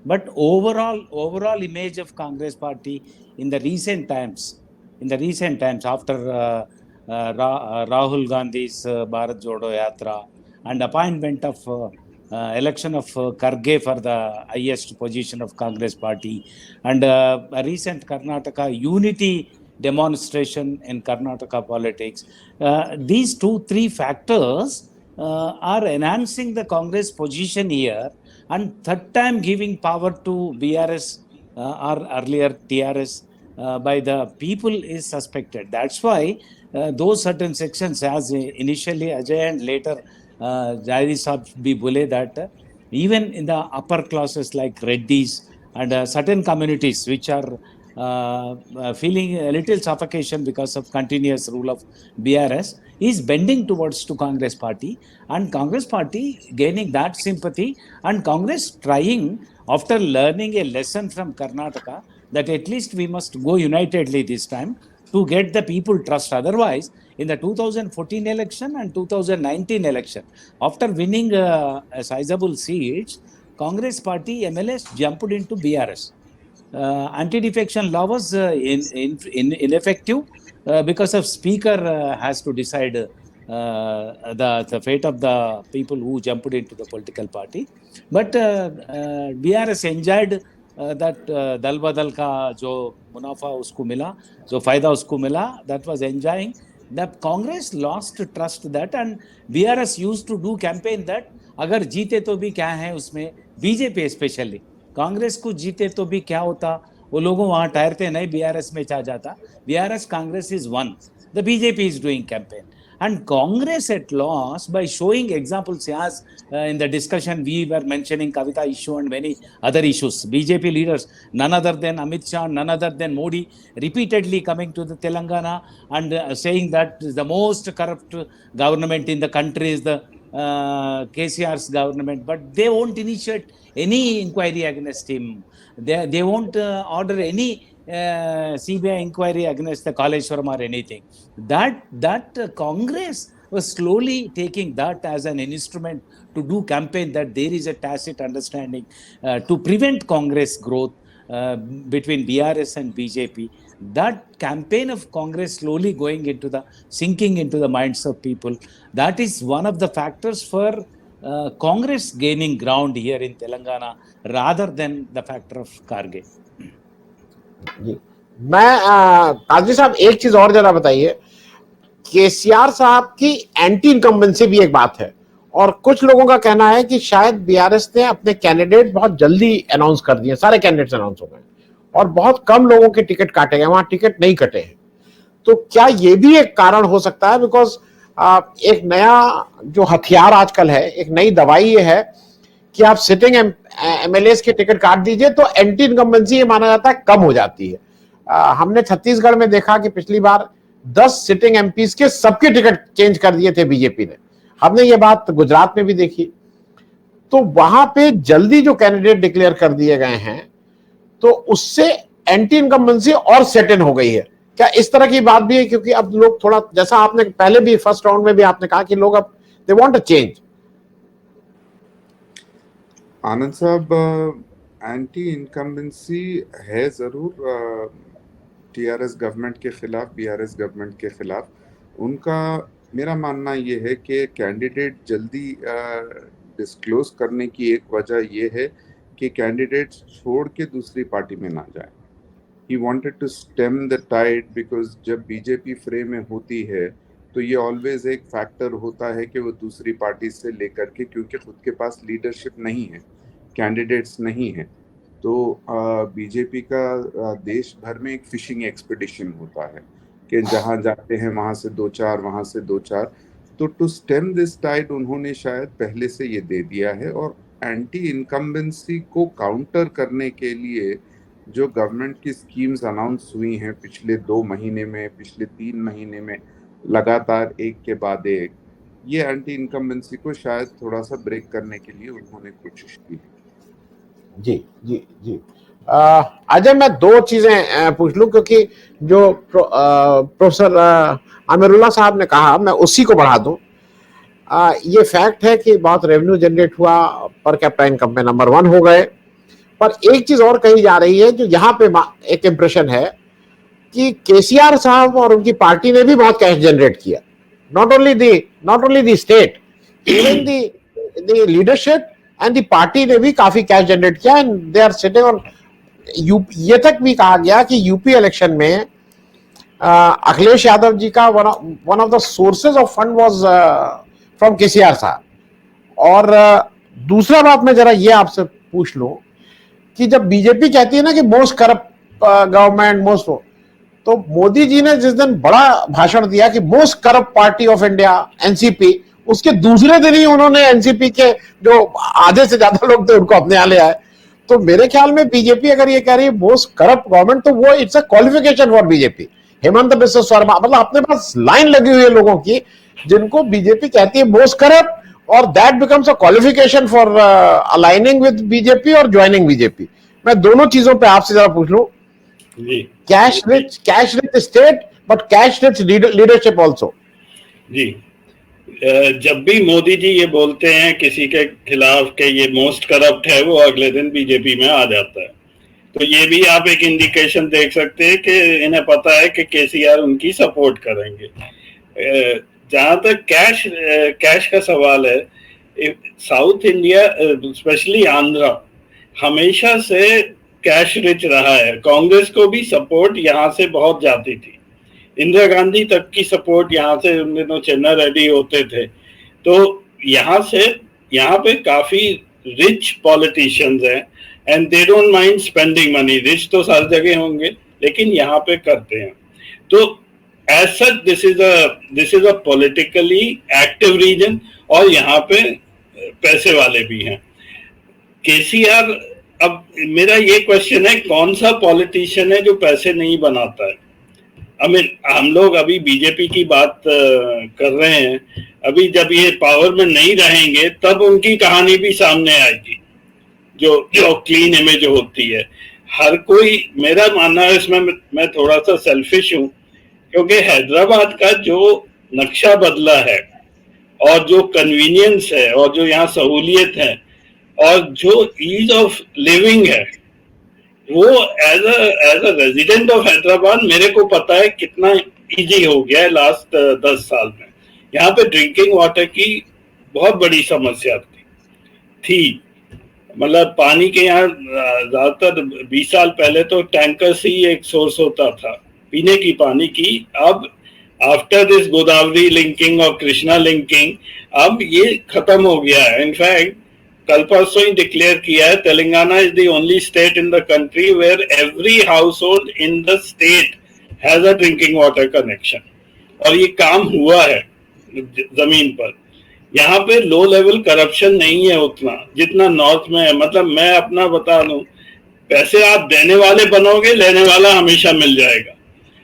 but overall image of Congress party in the recent times, after Rahul Gandhi's Bharat Jodo Yatra and appointment of election of Karge for the highest position of Congress party, and a recent Karnataka unity demonstration in Karnataka politics. These 2-3 factors are enhancing the Congress position here, and third time giving power to BRS or earlier TRS by the people is suspected. That's why those certain sections, as initially Ajay and later Jayadi Saab bhi bole, that even in the upper classes like Reddis and certain communities which are feeling a little suffocation because of continuous rule of BRS, is bending towards to Congress party, and Congress party gaining that sympathy, and Congress trying, after learning a lesson from Karnataka, that at least we must go unitedly this time to get the people trust. Otherwise, in the 2014 election and 2019 election, after winning a sizable seats, Congress party MLS jumped into BRS. Anti-defection law was ineffective because of speaker has to decide the fate of the people who jumped into the political party. But BRS enjoyed that दल बदल का जो मुनाफा उसको मिला, जो फायदा उसको मिला, that was enjoying. The Congress lost trust that, and BRS used to do campaign that अगर जीते तो भी क्या है उसमें, बीजेपी स्पेशली कांग्रेस को जीते तो भी क्या होता, वो लोगों वहां ठहरते नहीं, बीआरएस में जा जाता. BRS Congress is one, the BJP is doing campaign, and Congress at lost by showing examples, as in the discussion we were mentioning Kavita issue and many other issues. BJP leaders, none other than Amit Shah, none other than Modi, repeatedly coming to the Telangana and saying that the most corrupt government in the country is the KCR's government, but they won't initiate any inquiry against him. They won't order any CBI inquiry against the Kaleshwaram or anything. That Congress was slowly taking that as an instrument to do campaign, that there is a tacit understanding to prevent Congress growth between BRS and BJP. That campaign of Congress slowly going into the sinking into the minds of people, that is one of the factors for Congress gaining ground here in Telangana rather than the factor of Karge. जी, मैं काजी साहब एक चीज और जरा बताइए. केसीआर साहब की anti incumbency भी एक बात है, और कुछ लोगों का कहना है कि शायद बीआरएस ने अपने कैंडिडेट बहुत जल्दी अनाउंस कर दिए, सारे कैंडिडेट्स अनाउंस हो गए और बहुत कम लोगों के टिकट काटे गए, वहां टिकट नहीं कटे हैं. तो क्या ये भी एक कारण हो सकता है? बिकॉज एक नया जो हथियार आजकल है, एक नई दवाई ये है कि आप सिटिंग एमएलएस के टिकट काट दीजिए तो एंटी इनकम्बेंसी ये माना जाता है कम हो जाती है. हमने छत्तीसगढ़ में देखा कि पिछली बार 10 सिटिंग एमपीज के सबके टिकट चेंज कर दिए थे बीजेपी ने. हमने ये बात गुजरात में भी देखी. तो वहां पे जल्दी जो कैंडिडेट डिक्लेयर कर दिए गए हैं तो उससे एंटी इनकम्बेंसी और सेट इन हो गई है. क्या इस तरह की बात भी है? क्योंकि अब लोग थोड़ा, जैसा आपने पहले भी फर्स्ट राउंड में भी आपने कहा कि लोग अब दे वांट अ चेंज. आनंद साहब, एंटी इनकम्बेंसी है जरूर टीआरएस गवर्नमेंट के खिलाफ, बीआरएस गवर्नमेंट के खिलाफ. उनका मेरा मानना ये है कि कैंडिडेट जल्दी डिस्क्लोज करने की एक वजह ये है कि कैंडिडेट छोड़ के दूसरी पार्टी में ना जाए. He wanted to stem the tide, because जब बीजेपी फ्रे में होती है तो ये ऑलवेज एक फैक्टर होता है कि वो दूसरी पार्टी से लेकर के, क्योंकि खुद के पास लीडरशिप नहीं है, कैंडिडेट्स नहीं है, तो बीजेपी का देश भर में एक फिशिंग एक्सपीडिशन होता है कि जहाँ जाते हैं वहाँ से 2-4, वहाँ से 2-4. तो टू स्टेम दिस टाइड उन्होंने शायद पहले से ये दे दिया है. और एंटी इनकम्बेंसी को काउंटर करने के लिए जो गवर्नमेंट की स्कीम्स अनाउंस हुई हैं पिछले 2 महीने में, पिछले 3 महीने में, लगातार एक के बाद एक, ये एंटी इनकम्बेंसी को शायद थोड़ा सा ब्रेक करने के लिए उन्होंने कोशिश की. जी जी जी. अजय, मैं 2 चीजें पूछ लूं, क्योंकि जो प्रोफेसर आमिरुल्लाह साहब ने कहा मैं उसी को बढ़ा दूं. ये फैक्ट है कि बहुत रेवेन्यू जनरेट हुआ, पर कैपिटा इनकम में नंबर 1 हो गए. पर एक चीज और कही जा रही है जो यहाँ पे एक इंप्रेशन है कि केसीआर साहब और उनकी पार्टी ने भी बहुत कैश जनरेट किया. Not only the state, even the leadership and the party ने भी काफी कैश जनरेट किया. And they are sitting on, ये तक भी कहा गया कि यूपी इलेक्शन में अखिलेश यादव जी का one of the sources of fund was from KCR साहब। और दूसरा बात मैं जरा ये आपसे पूछ लूं कि जब बीजेपी कहती है ना कि मोस्ट करप्ट गवर्नमेंट मोस्ट, तो मोदी जी ने जिस दिन बड़ा भाषण दिया कि most corrupt party of India NCP, उसके दूसरे दिन ही उन्होंने एनसीपी के जो आधे से ज्यादा लोग थे उनको अपने यहाँ ले आए। तो मेरे ख्याल में बीजेपी अगर ये कह रही है मोस्ट करप्ट गवर्नमेंट, तो वो it's a qualification for BJP. Hemant Biswa Sharma, मतलब अपने पास लाइन लगी हुई है लोगों की जिनको बीजेपी कहती है मोस्ट करप्ट, और that becomes a qualification for aligning with BJP और ज्वाइनिंग बीजेपी। मैं दोनों चीजों पे आपसे जरा पूछ लूं, cash rich state but cash rich leadership also. जी, जब भी मोदी जी ये बोलते हैं किसी के खिलाफ के ये मोस्ट करप्ट है, वो अगले दिन बीजेपी में आ जाता है। तो ये भी आप एक इंडिकेशन देख सकते हैं कि इन्हें पता है कि केसीआर उनकी सपोर्ट करेंगे। जहां तक कैश का सवाल है, साउथ इंडिया स्पेशली आंध्रा हमेशा से कैश रिच रहा है। कांग्रेस को भी सपोर्ट यहाँ से बहुत जाती थी, इंदिरा गांधी तक की सपोर्ट यहाँ से उन दिनों चेन्ना रेड्डी होते थे। तो यहाँ पे काफी रिच पॉलिटिशियंस हैं and they don't mind spending money. Rich तो हर जगह होंगे लेकिन यहाँ पे करते हैं। तो as such this is a politically active region, और यहाँ पे पैसे वाले भी हैं। केसीआर, अब मेरा ये क्वेश्चन है, कौन सा पॉलिटिशियन है जो पैसे नहीं बनाता है? हम लोग अभी बीजेपी की बात कर रहे हैं, अभी जब ये पावर में नहीं रहेंगे तब उनकी कहानी भी सामने आएगी, जो क्लीन इमेज होती है। हर कोई, मेरा मानना है इसमें, मैं थोड़ा सा सेल्फिश हूँ, क्योंकि हैदराबाद का जो नक्शा बदला है और जो कन्वीनियंस है और जो यहाँ सहूलियत है और जो ईज ऑफ लिविंग है, वो as a resident of Hyderabad मेरे को पता है कितना इजी हो गया है लास्ट 10 साल में। यहाँ पे ड्रिंकिंग वाटर की बहुत बड़ी समस्या थी। मतलब पानी के यहाँ ज्यादातर 20 साल पहले तो टैंकर से ही एक सोर्स होता था पीने की पानी की। अब आफ्टर दिस गोदावरी लिंकिंग और कृष्णा लिंकिंग अब ये खत्म हो गया है। इनफैक्ट कल परसों ही डिक्लेयर किया है, Telangana is the only state in the country where every household in the state has a drinking water connection. और ये काम हुआ है जमीन पर। यहाँ पे लो लेवल करप्शन नहीं है उतना जितना नॉर्थ में है। मतलब मैं अपना बता दूं, पैसे आप देने वाले बनोगे, लेने वाला हमेशा मिल जाएगा।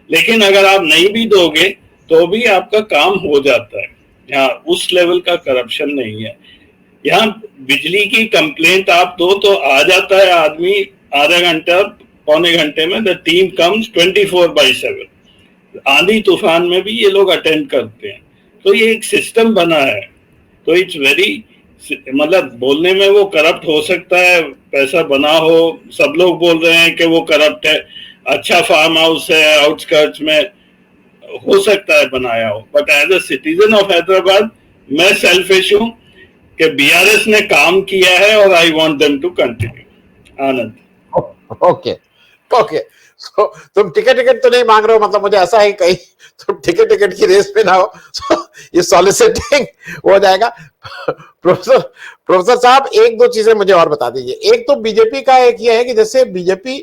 लेकिन अगर आप नहीं भी दोगे तो भी आपका काम हो जाता है। यहाँ उस लेवल का करप्शन नहीं है। यहाँ बिजली की कंप्लेंट आप दो तो आ जाता है आदमी आधा घंटा पौने घंटे में। The team comes 24/7। आंधी तूफान में भी ये लोग अटेंड करते हैं। तो ये एक सिस्टम बना है। तो इट्स वेरी, मतलब बोलने में वो करप्ट हो सकता है, पैसा बना हो, सब लोग बोल रहे हैं कि वो करप्ट है। अच्छा फार्म हाउस है आउटस्कर्ट्स में, हो सकता है बनाया हो, but as a citizen of Hyderabad मैं सेल्फिश हूँ कि बीआरएस ने काम किया है और I want them to continue. Anand, okay so तुम टिकट तो नहीं मांग रहे हो, मतलब मुझे ऐसा है कहीं तुम टिकट की रेस पे ना हो, so ये सॉलिसिटिंग हो जाएगा। प्रोफेसर साहब, एक दो चीजें मुझे और बता दीजिए। एक तो बीजेपी का एक ये है कि जैसे बीजेपी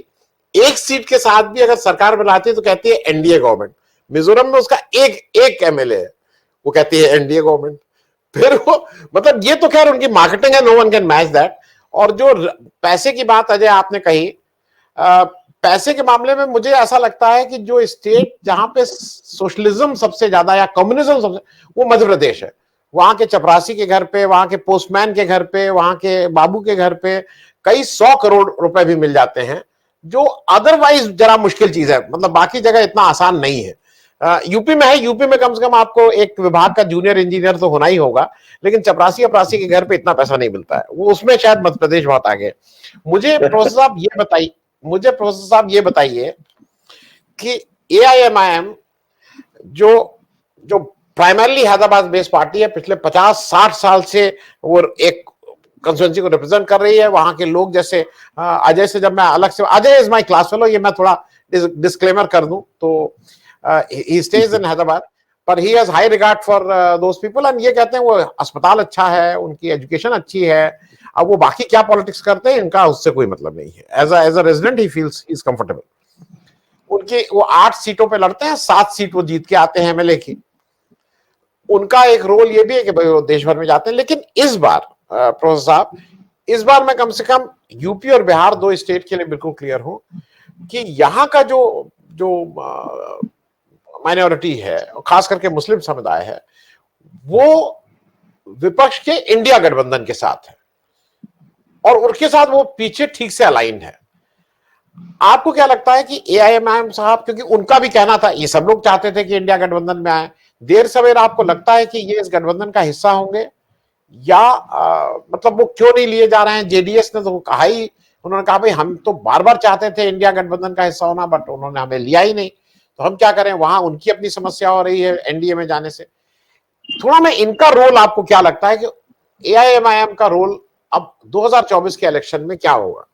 एक सीट के साथ भी अगर सरकार बनाती है तो कहती है एनडीए गवर्नमेंट। मिजोरम में उसका एक एमएलए है, वो कहती है एनडीए गवर्नमेंट। फिर वो, मतलब ये तो खैर उनकी मार्केटिंग है, no one can match that. और जो पैसे की बात अजय आपने कही, पैसे के मामले में मुझे ऐसा लगता है कि जो स्टेट जहां पे सोशलिज्म सबसे ज्यादा या कम्युनिज्म सबसे, वो मध्य प्रदेश है। वहां के चपरासी के घर पे, वहां के पोस्टमैन के घर पे, वहां के बाबू के घर पे कई 100 करोड़ रुपए भी मिल जाते हैं, जो अदरवाइज जरा मुश्किल चीज है। मतलब बाकी जगह इतना आसान नहीं है। यूपी में है, यूपी में कम से कम आपको एक विभाग का जूनियर इंजीनियर तो होना ही होगा, लेकिन चपरासी अपरासी के घर पे इतना पैसा नहीं मिलता है। वो उसमें शायद मध्य प्रदेश बहुत आगे। मुझे प्रोफेसर साहब ये बताइए कि एआईएमआईएम जो प्राइमरली हैदराबाद बेस्ड पार्टी है, पिछले 50-60 साल से वो एक कंस्टिट्यूएंसी को रिप्रेजेंट कर रही है। वहां के लोग जैसे अजय से, जब मैं अलग से, Ajay is my class fellow, ये मैं थोड़ा डिस्क्लेमर कर दूं तो he stays in Hyderabad, but he has high regard for those people, and ये कहते हैं वो अस्पताल अच्छा है, उनकी एजुकेशन अच्छी है, अब वो बाकी क्या पॉलिटिक्स करते हैं इनका उससे कोई मतलब नहीं है. As a resident he feels he is comfortable. उनकी वो 8 सीटों पे लड़ते हैं, 7 सीट वो जीत के आते हैं एमएलए की. उनका एक रोल ये भी है कि भाई वो देश भर में जाते हैं. लेकिन इस बार प्रोफेसर साहब, इस बार मैं कम से कम यूपी और बिहार 2 स्टेट के लिए बिल्कुल क्लियर हूं कि यहाँ का जो जो माइनॉरिटी है, खास करके मुस्लिम समुदाय है, वो विपक्ष के इंडिया गठबंधन के साथ है और उनके साथ वो पीछे ठीक से अलाइन है. आपको क्या लगता है कि एआईएमआईएम साहब, क्योंकि उनका भी कहना था, ये सब लोग चाहते थे कि इंडिया गठबंधन में आए, देर सवेर आपको लगता है कि ये इस गठबंधन का हिस्सा होंगे या मतलब वो क्यों नहीं लिए जा रहे हैं? जेडीएस ने तो कहा ही, उन्होंने कहा भाई हम तो बार बार चाहते थे इंडिया गठबंधन का हिस्सा होना, बट उन्होंने हमें लिया ही नहीं, तो हम क्या करें? वहां उनकी अपनी समस्या हो रही है एनडीए में जाने से. थोड़ा मैं इनका रोल, आपको क्या लगता है कि एआईएमआईएम का रोल अब 2024 के इलेक्शन में क्या होगा?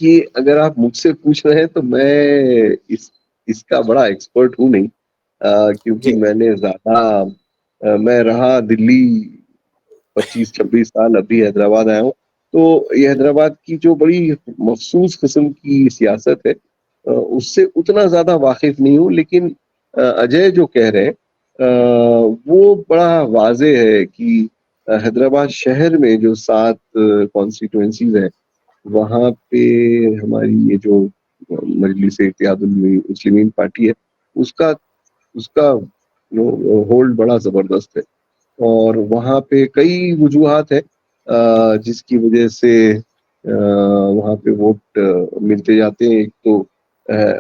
ये अगर आप मुझसे पूछ रहे हैं तो मैं इसका बड़ा एक्सपर्ट हूं नहीं, क्योंकि मैंने ज्यादा मैं रहा दिल्ली 25-26 साल, अभी हैदराबाद आया हूँ. तो ये हैदराबाद की जो बड़ी मखसूस किस्म की सियासत है, उससे उतना ज्यादा वाकिफ नहीं हूँ. लेकिन अजय जो कह रहे हैं वो बड़ा वाजे है कि हैदराबाद शहर में जो 7 कॉन्स्टिट्यूएंसीज हैं, वहाँ पे हमारी ये जो मजलिस इत्तेहादुल मुस्लिमीन पार्टी है, उसका उसका होल्ड बड़ा जबरदस्त है. और वहाँ पे कई वजूहात है जिसकी वजह से वहाँ पे वोट मिलते जाते हैं. एक तो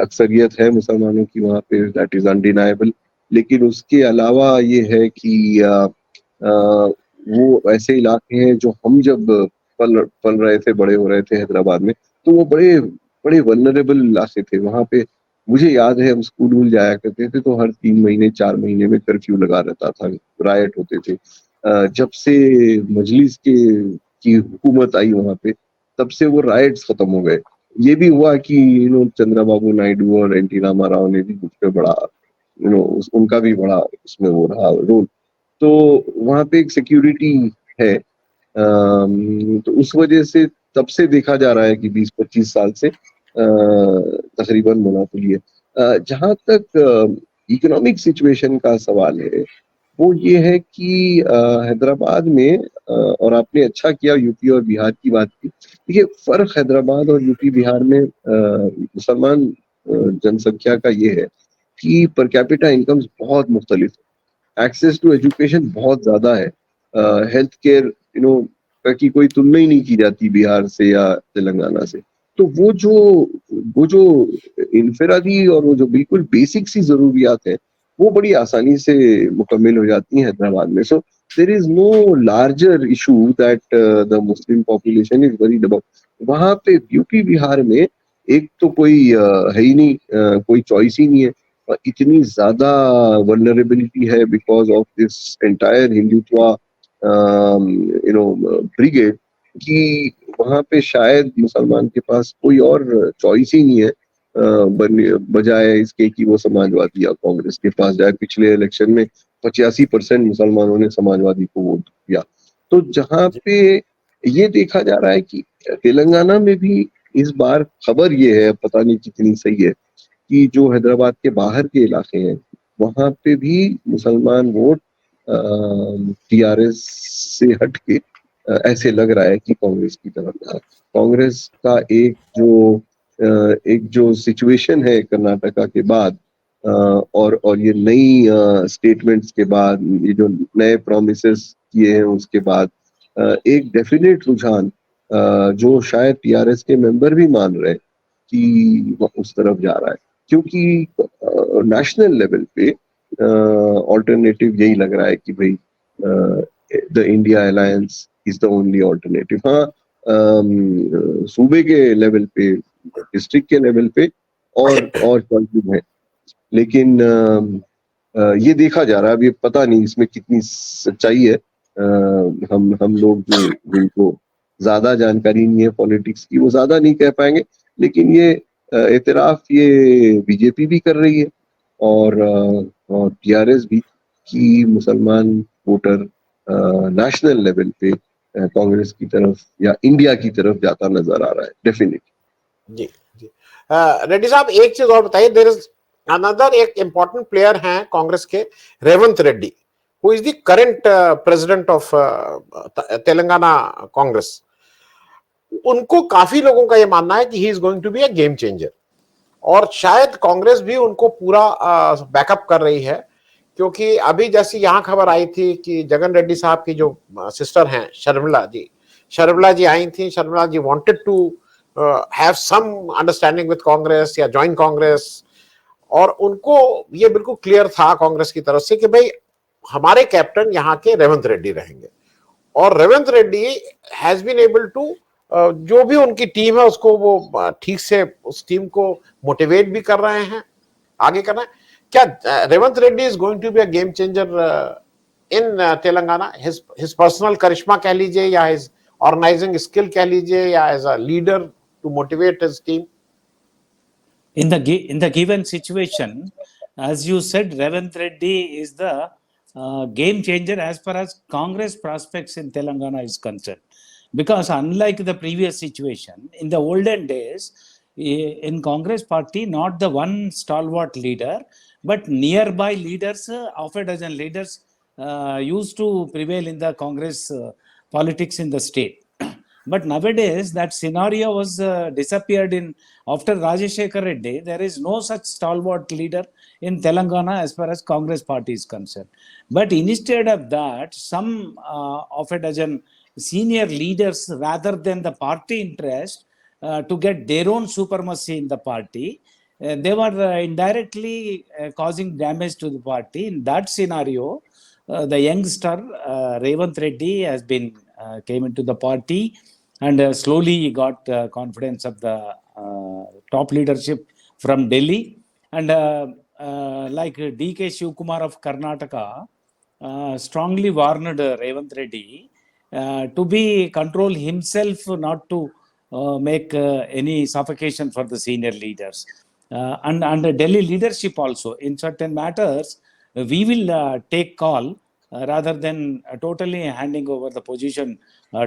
अक्सरियत है मुसलमानों की वहाँ पे, दैट इज अनडिनाएबल. लेकिन उसके अलावा ये है कि वो ऐसे इलाके हैं जो हम जब पल रहे थे, बड़े हो रहे थे हैदराबाद में, तो वो बड़े बड़े वल्नरेबल इलाके थे. वहाँ पे मुझे याद है हम स्कूल जाया करते थे तो हर 3 महीने 4 महीने में कर्फ्यू लगा रहता था, रायट होते थे. जब से मजलिस की हुकूमत आई वहाँ पे, तब से वो राइट्स खत्म हो गए. ये भी हुआ कि चंद्रबाबू नायडू और एनटी रामा राव ने भी उस पे बड़ा उनका भी बड़ा उसमें वो रहा रोल. तो वहाँ पे एक सिक्योरिटी है. तो उस वजह से तब से देखा जा रहा है कि 20-25 साल से तकरीबन मोनोपोली है. जहाँ तक इकोनॉमिक सिचुएशन का सवाल है, वो ये है कि हैदराबाद में और आपने अच्छा किया यूपी और बिहार की बात की. देखिए, फर्क हैदराबाद और यूपी बिहार में मुसलमान जनसंख्या का ये है कि पर कैपिटा इनकम्स बहुत मुख्तलिफ है, एक्सेस टू एजुकेशन बहुत ज्यादा है, हेल्थ केयर की कोई तुलना ही नहीं की जाती बिहार से या तेलंगाना से. तो वो जो इनफरादी और वो जो बिल्कुल बेसिक सी जरूरियात है, वो बड़ी आसानी से मुकम्मल हो जाती हैं हैदराबाद में. So there is no larger issue that the Muslim population is worried about. वहाँ पे यूपी बिहार में एक तो कोई है ही नहीं, कोई चॉइस ही नहीं है. इतनी ज्यादा वल्नरेबिलिटी है because of this entire Hindutva brigade कि वहाँ पे शायद मुसलमान के पास कोई और चॉइस ही नहीं है बजाय इसके कि वो समाजवादी या कांग्रेस के पास जाए. पिछले इलेक्शन में 85% मुसलमानों ने समाजवादी को वोट दिया. तो जहाँ पे ये देखा जा रहा है कि तेलंगाना में भी इस बार खबर ये है, पता नहीं कितनी सही है, कि जो हैदराबाद के बाहर के इलाके हैं वहाँ पे भी मुसलमान वोट टीआरएस से हट के ऐसे लग रहा है कि कांग्रेस की तरफ जा. कांग्रेस का एक जो सिचुएशन है कर्नाटका के बाद और ये नई स्टेटमेंट्स के बाद, ये जो नए प्रोमिसेस किए हैं उसके बाद, एक डेफिनेट रुझान जो शायद टीआरएस के मेंबर भी मान रहे हैं कि उस तरफ जा रहा है. क्योंकि नेशनल लेवल पे ऑल्टरनेटिव यही लग रहा है कि भाई the India alliance is the only alternative. हाँ, सूबे के लेवल पे, डिस्ट्रिक्ट के लेवल पे और चॉइसेस है, लेकिन ये देखा जा रहा है. अभी पता नहीं इसमें कितनी सच्चाई है. हम लोग जिनको ज्यादा जानकारी नहीं है पॉलिटिक्स की, वो ज्यादा नहीं कह पाएंगे. लेकिन ये एतराफ ये बीजेपी भी कर रही है और टीआरएस भी, कि मुसलमान वोटर नेशनल लेवल पे कांग्रेस की तरफ या इंडिया की तरफ जाता नजर आ रहा है डेफिनेटली। जी जी। रेड्डी साहब एक चीज और बताइए, देयर इज अनदर एक इंपॉर्टेंट प्लेयर हैं कांग्रेस के, Revanth Reddy, who is the current president of Telangana Congress. उनको काफी लोगों का ये मानना है कि he is going to be a game changer, और शायद कांग्रेस भी उनको पूरा बैकअप कर रही है, क्योंकि अभी जैसी यहां खबर आई थी कि जगन रेड्डी साहब की जो सिस्टर हैं शर्मिला जी आई थी। Sharmila ji wanted to have some understanding with Congress या ज्वाइन कांग्रेस, और उनको ये बिल्कुल क्लियर था कांग्रेस की तरफ से कि भाई हमारे कैप्टन यहाँ के रेवंत रेड्डी रहेंगे, और Revanth Reddy has been able to, जो भी उनकी टीम है उसको वो ठीक से उस टीम को मोटिवेट भी कर रहे हैं, आगे करना है। क्या Revanth Reddy is going to be a game changer in Telangana? His personal charisma कह लीजिए, या हिज ऑर्गेनाइजिंग स्किल कह लीजिए, या as a leader to motivate his team? In the given situation, as you said, Revanth Reddy is the game changer as far as Congress prospects in Telangana is concerned. Because unlike the previous situation, in the olden days, in Congress party, not the one stalwart leader, but nearby leaders, half a dozen leaders used to prevail in the Congress politics in the state. But nowadays, that scenario was disappeared in after Rajashekar Reddy. There is no such stalwart leader in Telangana as far as Congress party is concerned. But instead of that, some of a dozen senior leaders, rather than the party interest, to get their own supremacy in the party, they were indirectly causing damage to the party. In that scenario, the youngster Revanth Reddy has been came into the party and slowly got confidence of the top leadership from Delhi. And like D.K. Shivkumar of Karnataka strongly warned Revanth Reddy to be control himself, not to make any suffocation for the senior leaders. And the Delhi leadership also, in certain matters, we will take call rather than totally handing over the position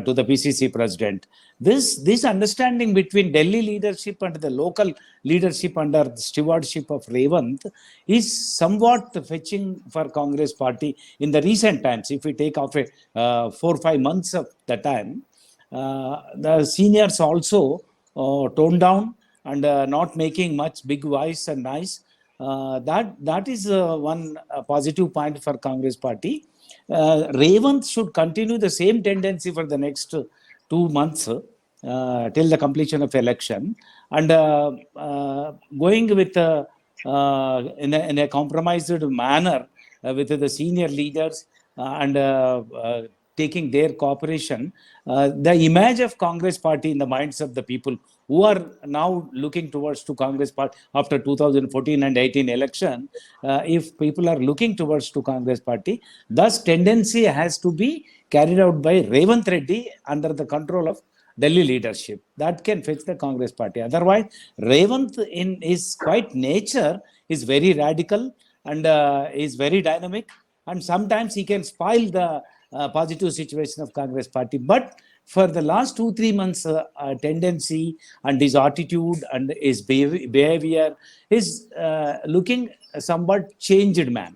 to the PCC president. This understanding between Delhi leadership and the local leadership under the stewardship of Revanth is somewhat fetching for Congress party in the recent times. If we take off 4 or 5 months of the time, the seniors also toned down and not making much big voice and nice. That is one positive point for Congress party. Revanth should continue the same tendency for the next 2 months till the completion of election, and going with in a compromised manner with the senior leaders and taking their cooperation. The image of Congress party in the minds of the people who are now looking towards to Congress party after 2014 and 18 election, if people are looking towards to Congress party, thus tendency has to be carried out by Revanth Reddy under the control of Delhi leadership. That can fetch the Congress party. Otherwise, Revanth in his quite nature is very radical and is very dynamic, and sometimes he can spoil the positive situation of Congress party. But for the last 2-3 months, tendency and his attitude and his behavior is looking somewhat changed man.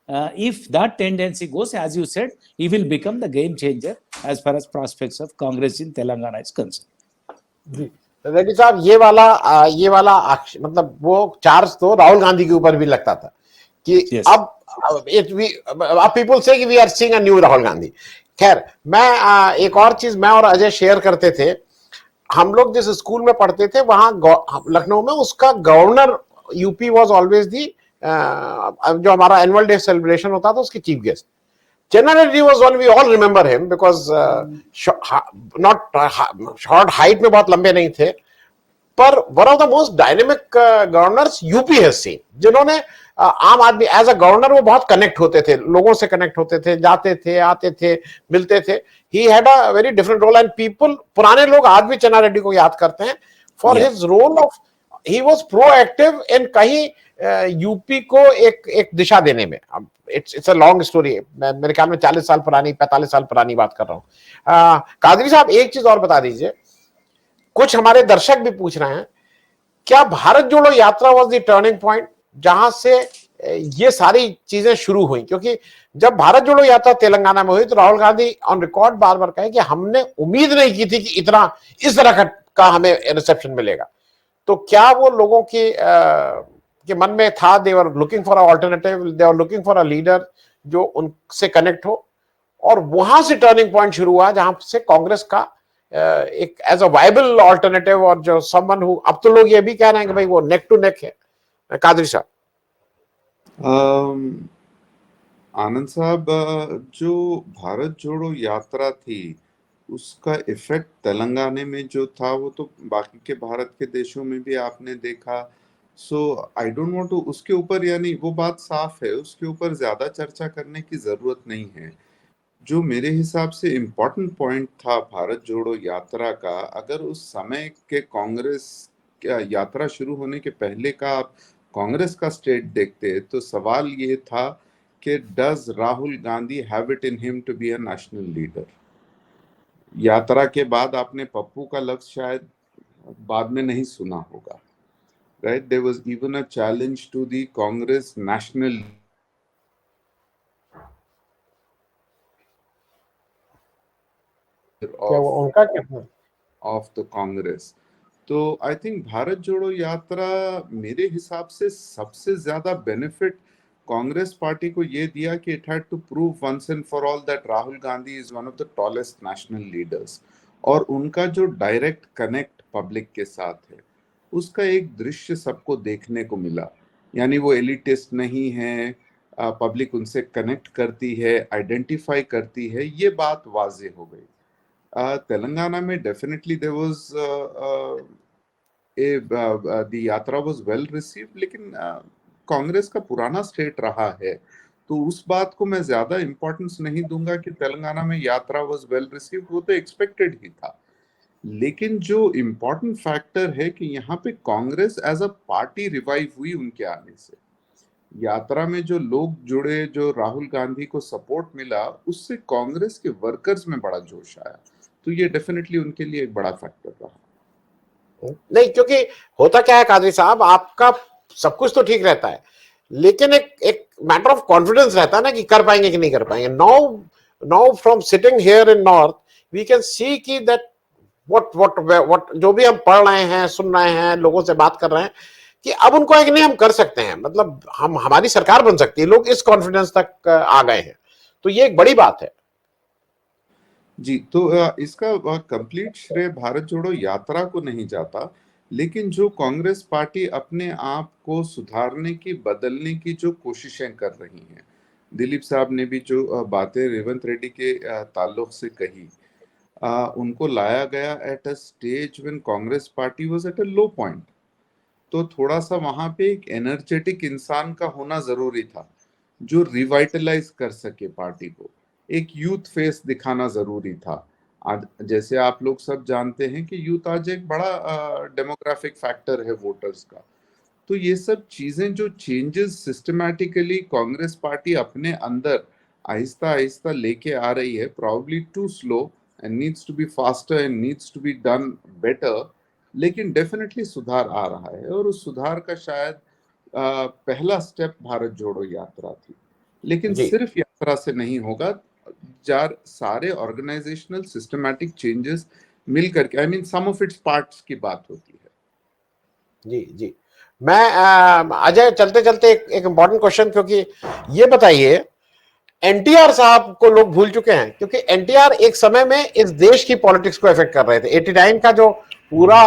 If that tendency goes, as you said, he will become the game changer as far as prospects of Congress in Telangana is concerned. Reddy साहब ये वाला मतलब वो charge तो राहुल गांधी के ऊपर भी लगता था कि Yes. अब पीपल से कि we are seeing a new Rahul Gandhi. खैर, मैं एक और चीज मैं और अजय शेयर करते थे, हम लोग जिस स्कूल में पढ़ते थे वहां लखनऊ में, उसका गवर्नर यूपी वाज ऑलवेज दी, जो हमारा एनुअल डे सेलिब्रेशन होता था उसकी chief guest Chenna Reddy was one, we all remember him because not short height में बहुत लंबे नहीं थे, पर one of the most dynamic governors UP has seen, जिन्होंने आम आदमी एज अ गवर्नर वो बहुत कनेक्ट होते थे, लोगों से कनेक्ट होते थे, जाते थे, आते थे, मिलते थे. He had a very different role and people, पुराने लोग आज भी चन्ना रेड्डी को याद करते हैं for his role of he was proactive in कहीं यूपी को एक दिशा देने में. इट्स अ लॉन्ग स्टोरी, मेरे ख्याल में 40 साल पुरानी, 45 साल पुरानी बात कर रहा हूं. कादरी साहब, एक चीज और बता दीजिए, कुछ हमारे दर्शक भी पूछ रहे हैं, क्या भारत जोड़ो यात्रा वॉज द टर्निंग पॉइंट जहां से ये सारी चीजें शुरू हुई? क्योंकि जब भारत जोड़ो यात्रा तेलंगाना में हुई तो राहुल गांधी ऑन रिकॉर्ड बार बार कहे कि हमने उम्मीद नहीं की थी कि इतना इस तरह का हमें रिसेप्शन मिलेगा. तो क्या वो लोगों के मन में था, they were looking for a alternative, they were looking for a leader जो उनसे कनेक्ट हो, और वहां से टर्निंग पॉइंट शुरू हुआ जहां से कांग्रेस का एक एज अ वायबल ऑल्टरनेटिव, और जो समवन हु, अब तो लोग ये भी कह रहे हैं कि भाई वो नेक टू नेक है. कादरी साहब. आनंद साहब, जो भारत जोड़ो यात्रा थी उसका इफेक्ट तेलंगाना में जो था वो तो बाकी के भारत के देशों में भी आपने देखा. सो आई डोंट वांट टू उसके ऊपर, यानी वो बात साफ है, उसके ऊपर ज्यादा चर्चा करने की जरूरत नहीं है. जो मेरे हिसाब से इम्पोर्टेंट पॉइंट था भारत जोड़ो यात्रा का, अगर उस समय के कांग्रेस यात्रा शुरू होने के पहले का आप कांग्रेस का स्टेट देखते तो सवाल ये था कि does Rahul Gandhi have it in him to be a national leader. यात्रा के बाद आपने पप्पू का लफ्ज शायद बाद में नहीं सुना होगा, right? There was even a challenge to the Congress national क्या वो उनका क्या ऑफ द कांग्रेस. तो आई थिंक भारत जोड़ो यात्रा मेरे हिसाब से सबसे ज्यादा बेनिफिट कांग्रेस पार्टी को ये दिया कि it had to prove once and for all that Rahul Gandhi is one of the tallest national leaders. और उनका जो डायरेक्ट कनेक्ट पब्लिक के साथ है उसका एक दृश्य सबको देखने को मिला. यानी वो एलिटिस्ट नहीं है, पब्लिक उनसे कनेक्ट करती है, आइडेंटिफाई करती है, ये बात वाजे हो गई. तेलंगाना में डेफिनेटली देयर वाज द यात्रा वाज वेल रिसीव्ड, लेकिन कांग्रेस का पुराना स्टेट रहा है तो उस बात को मैं ज्यादा इंपॉर्टेंस नहीं दूंगा कि तेलंगाना में यात्रा वाज वेल रिसीव्ड, वो तो एक्सपेक्टेड ही था. लेकिन जो इम्पोर्टेंट फैक्टर है कि यहाँ पे Congress as a party revive हुई उनके आने से. यात्रा में जो लोग जुड़े, जो राहुल गांधी को सपोर्ट मिला, उससे कांग्रेस के वर्कर्स में बड़ा जोश आया. तो ये डेफिनेटली उनके लिए एक बड़ा फैक्टर रहा. नहीं, क्योंकि होता क्या है कादरी साहब, आपका सब कुछ तो ठीक रहता है, लेकिन एक मैटर ऑफ कॉन्फिडेंस रहता है ना कि कर पाएंगे कि नहीं कर पाएंगे. Now from sitting here in north we can see कि दैट व्हाट जो भी हम पढ़ रहे हैं, सुन रहे हैं, लोगों से बात कर रहे हैं कि अब उनको है कि नहीं हम कर सकते हैं, मतलब हम हमारी सरकार बन सकती है. लोग इस कॉन्फिडेंस तक आ गए हैं, तो ये एक बड़ी बात है. जी, तो इसका कंप्लीट श्रेय भारत जोड़ो यात्रा को नहीं जाता, लेकिन जो कांग्रेस पार्टी अपने आप को सुधारने की, बदलने की जो कोशिशें कर रही हैं, दिलीप साहब ने भी जो बातें रेवंत रेड्डी के ताल्लुक से कही, उनको लाया गया at a stage when Congress party was at a low point. तो थोड़ा सा वहां पे एक एनर्जेटिक इंसान का होना जरूरी था जो रिवाइटलाइज कर सके पार्टी को. एक यूथ फेस दिखाना जरूरी था. आज जैसे आप लोग सब जानते हैं कि यूथ आज एक बड़ा डेमोग्राफिक फैक्टर है वोटर्स का. तो ये सब चीजें जो चेंजेस सिस्टमैटिकली कांग्रेस पार्टी अपने अंदर आहिस्ता आहिस्ता लेके आ रही है, probably too slow and needs to be faster and needs to be done better, लेकिन डेफिनेटली सुधार आ रहा है. और उस सुधार का शायद पहला स्टेप भारत जोड़ो यात्रा थी. लेकिन जी, सिर्फ यात्रा से नहीं होगा, जार सारे ऑर्गेनाइजेशनल सिस्टमैटिक चेंजेस मिल करके, I mean some of its parts की बात होती है. जी, जी. मैं अजय, चलते चलते एक इम्पोर्टेंट क्वेश्चन, क्योंकि ये बताइए, एनटीआर साहब को लोग भूल चुके हैं, क्योंकि एनटीआर एक समय में इस देश की पॉलिटिक्स को इफेक्ट कर रहे थे. 89 का जो पूरा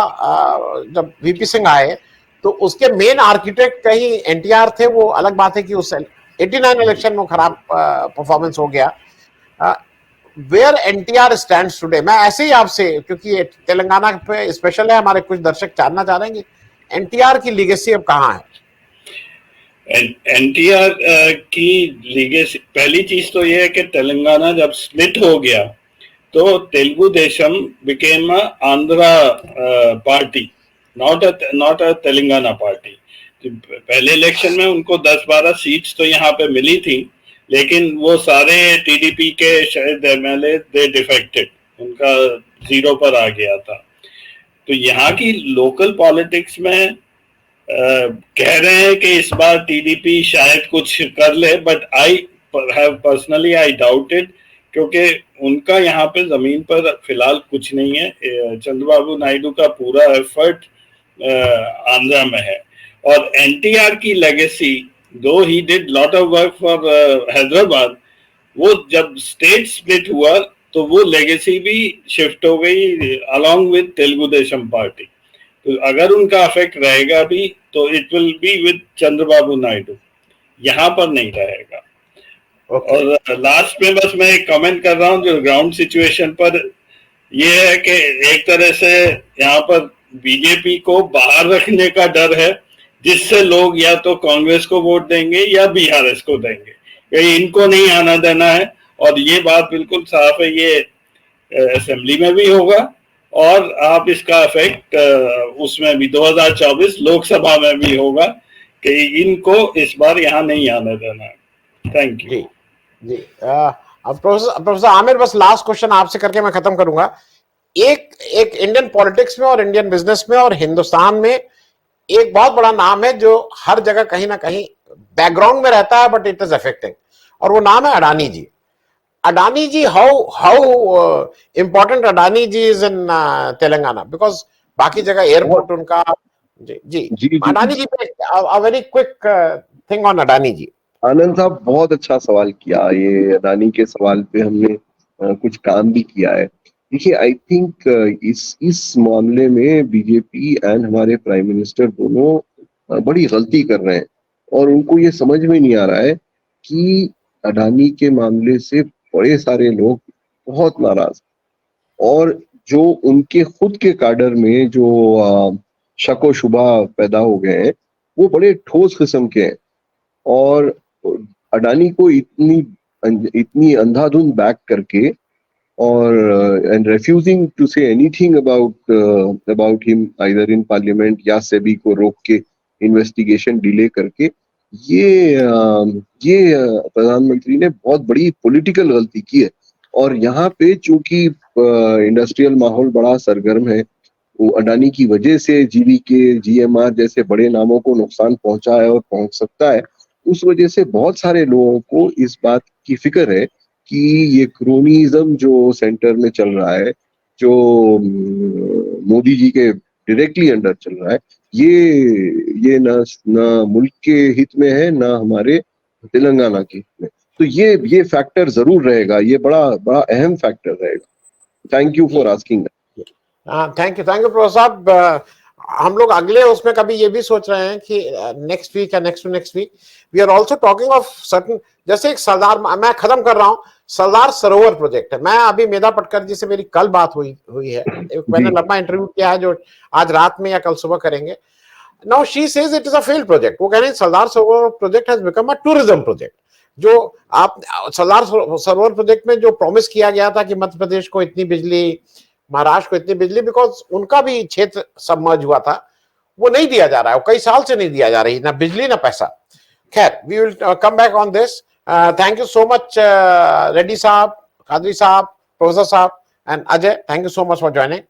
जब वीपी सिंह आए तो उसके मेन आर्किटेक्ट कहीं एनटीआर थे. वो अलग बात है कि उस 89 इलेक्शन में खराब परफॉर्मेंस हो गया. वेयर एनटीआर स्टैंड्स टुडे, मैं ऐसे ही आपसे, क्योंकि तेलंगाना पे स्पेशल है, हमारे कुछ दर्शक जानना चाह रहे हैं कि एनटीआर की लीगेसी अब कहाँ है. एनटीआर की लीगेसी, पहली चीज तो यह है कि तेलंगाना जब स्प्लिट हो गया तो Telugu Desam became Andhra party, not a Telangana party. पहले इलेक्शन में उनको 10-12 सीट्स तो यहाँ पे मिली थी, लेकिन वो सारे टीडीपी के शायद एमएलए दे डिफेक्टेड, उनका 0 पर आ गया था। तो यहाँ की लोकल पॉलिटिक्स में कह रहे हैं कि इस बार टीडीपी शायद कुछ कर ले, but I personally I doubt it, क्योंकि उनका यहाँ पे जमीन पर फिलहाल कुछ नहीं है। चंद्रबाबू नायडू का पूरा एफर्ट आंध्रा में है, और एनटीआर की लेगेसी, दो he did lot of work for Hyderabad, वो जब स्टेट स्प्लिट हुआ तो वो लेगेसी भी शिफ्ट हो गई along with Telugu Desam party. तो अगर उनका इफेक्ट रहेगा भी तो it will be with Chandrababu Naidu, यहाँ पर नहीं रहेगा। और लास्ट में बस मैं एक कमेंट कर रहा हूँ जो ग्राउंड सिचुएशन पर, ये है कि एक तरह से यहाँ पर बीजेपी को बाहर रखने का डर है, जिससे लोग या तो कांग्रेस को वोट देंगे या बीआरएस को देंगे, कहीं इनको नहीं आना देना है। और ये बात बिल्कुल साफ है, ये असेंबली में भी होगा और आप इसका इफेक्ट उसमें भी 2024 लोकसभा में भी होगा कि इनको इस बार यहाँ नहीं आने देना है। Thank you. जी अब प्रोफेसर आमिर, बस लास्ट क्वेश्चन आपसे करके मैं खत्म करूंगा। एक इंडियन पॉलिटिक्स में और इंडियन बिजनेस में और हिंदुस्तान में एक बहुत बड़ा नाम है जो हर जगह कहीं ना कहीं बैकग्राउंड में रहता है, बट इट इज अफेक्टिंग, और वो नाम है अडानी जी। Adani ji, how important Adani ji is in Telangana? Because बाकी जगह एयरपोर्ट उनका जी Adani ji पे a very quick thing on Adani ji। आनंद साहब बहुत अच्छा सवाल किया, ये अडानी के सवाल पे हमने कुछ काम भी किया है। देखिए, आई थिंक इस मामले में बीजेपी एंड हमारे प्राइम मिनिस्टर दोनों बड़ी गलती कर रहे हैं, और उनको ये समझ में नहीं आ रहा है कि अडानी के मामले से बड़े सारे लोग बहुत नाराज, और जो उनके खुद के काडर में जो शक व शुबा पैदा हो गए हैं वो बड़े ठोस किस्म के हैं, और अडानी को इतनी अंधाधुंध बैक करके और and refusing to say anything about him either in parliament या सेबी को रोक के इन्वेस्टिगेशन डिले करके, ये प्रधानमंत्री ने बहुत बड़ी पॉलिटिकल गलती की है। और यहाँ पे चूंकि इंडस्ट्रियल माहौल बड़ा सरगर्म है, वो अडानी की वजह से जीवीके, जीएमआर जैसे बड़े नामों को नुकसान पहुंचा है और पहुंच सकता है। उस वजह से बहुत सारे लोगों को इस बात की फिक्र है कि ये क्रोनिज्म जो सेंटर में चल रहा है, जो मोदी जी के डायरेक्टली अंडर चल रहा है, ये ना मुल्क के हित में है, ना हमारे तेलंगाना के हित में। तो ये फैक्टर जरूर रहेगा, ये बड़ा अहम फैक्टर रहेगा। Thank you for asking. Thank you professor साहब। हम लोग अगले उसमें कभी ये भी सोच रहे हैं कि नेक्स्ट वीक या next to next week we are also talking of certain, जैसे एक सरदार, मैं खत्म कर रहा हूँ, सरदार सरोवर प्रोजेक्ट है। मैं अभी मेधा पटकर जी से मेरी कल बात हुई है, मैंने लंबा इंटरव्यू किया है जो आज रात में या कल सुबह करेंगे। Now she says it is a failed project. वो कह रहे हैं Sardar Sarovar project has become a tourism project. जो आप सरदार सरोवर प्रोजेक्ट में जो प्रॉमिस किया गया था कि मध्य प्रदेश को इतनी बिजली, महाराष्ट्र को इतनी बिजली, बिकॉज उनका भी क्षेत्र सबमर्ज हुआ था, वो नहीं दिया जा रहा है, कई साल से नहीं दिया जा रही, ना बिजली ना पैसा। खैर, we will come back on this. Thank you so much Reddy साहब, कादरी साहब, प्रोफेसर साहब and Ajay, thank you so much for joining.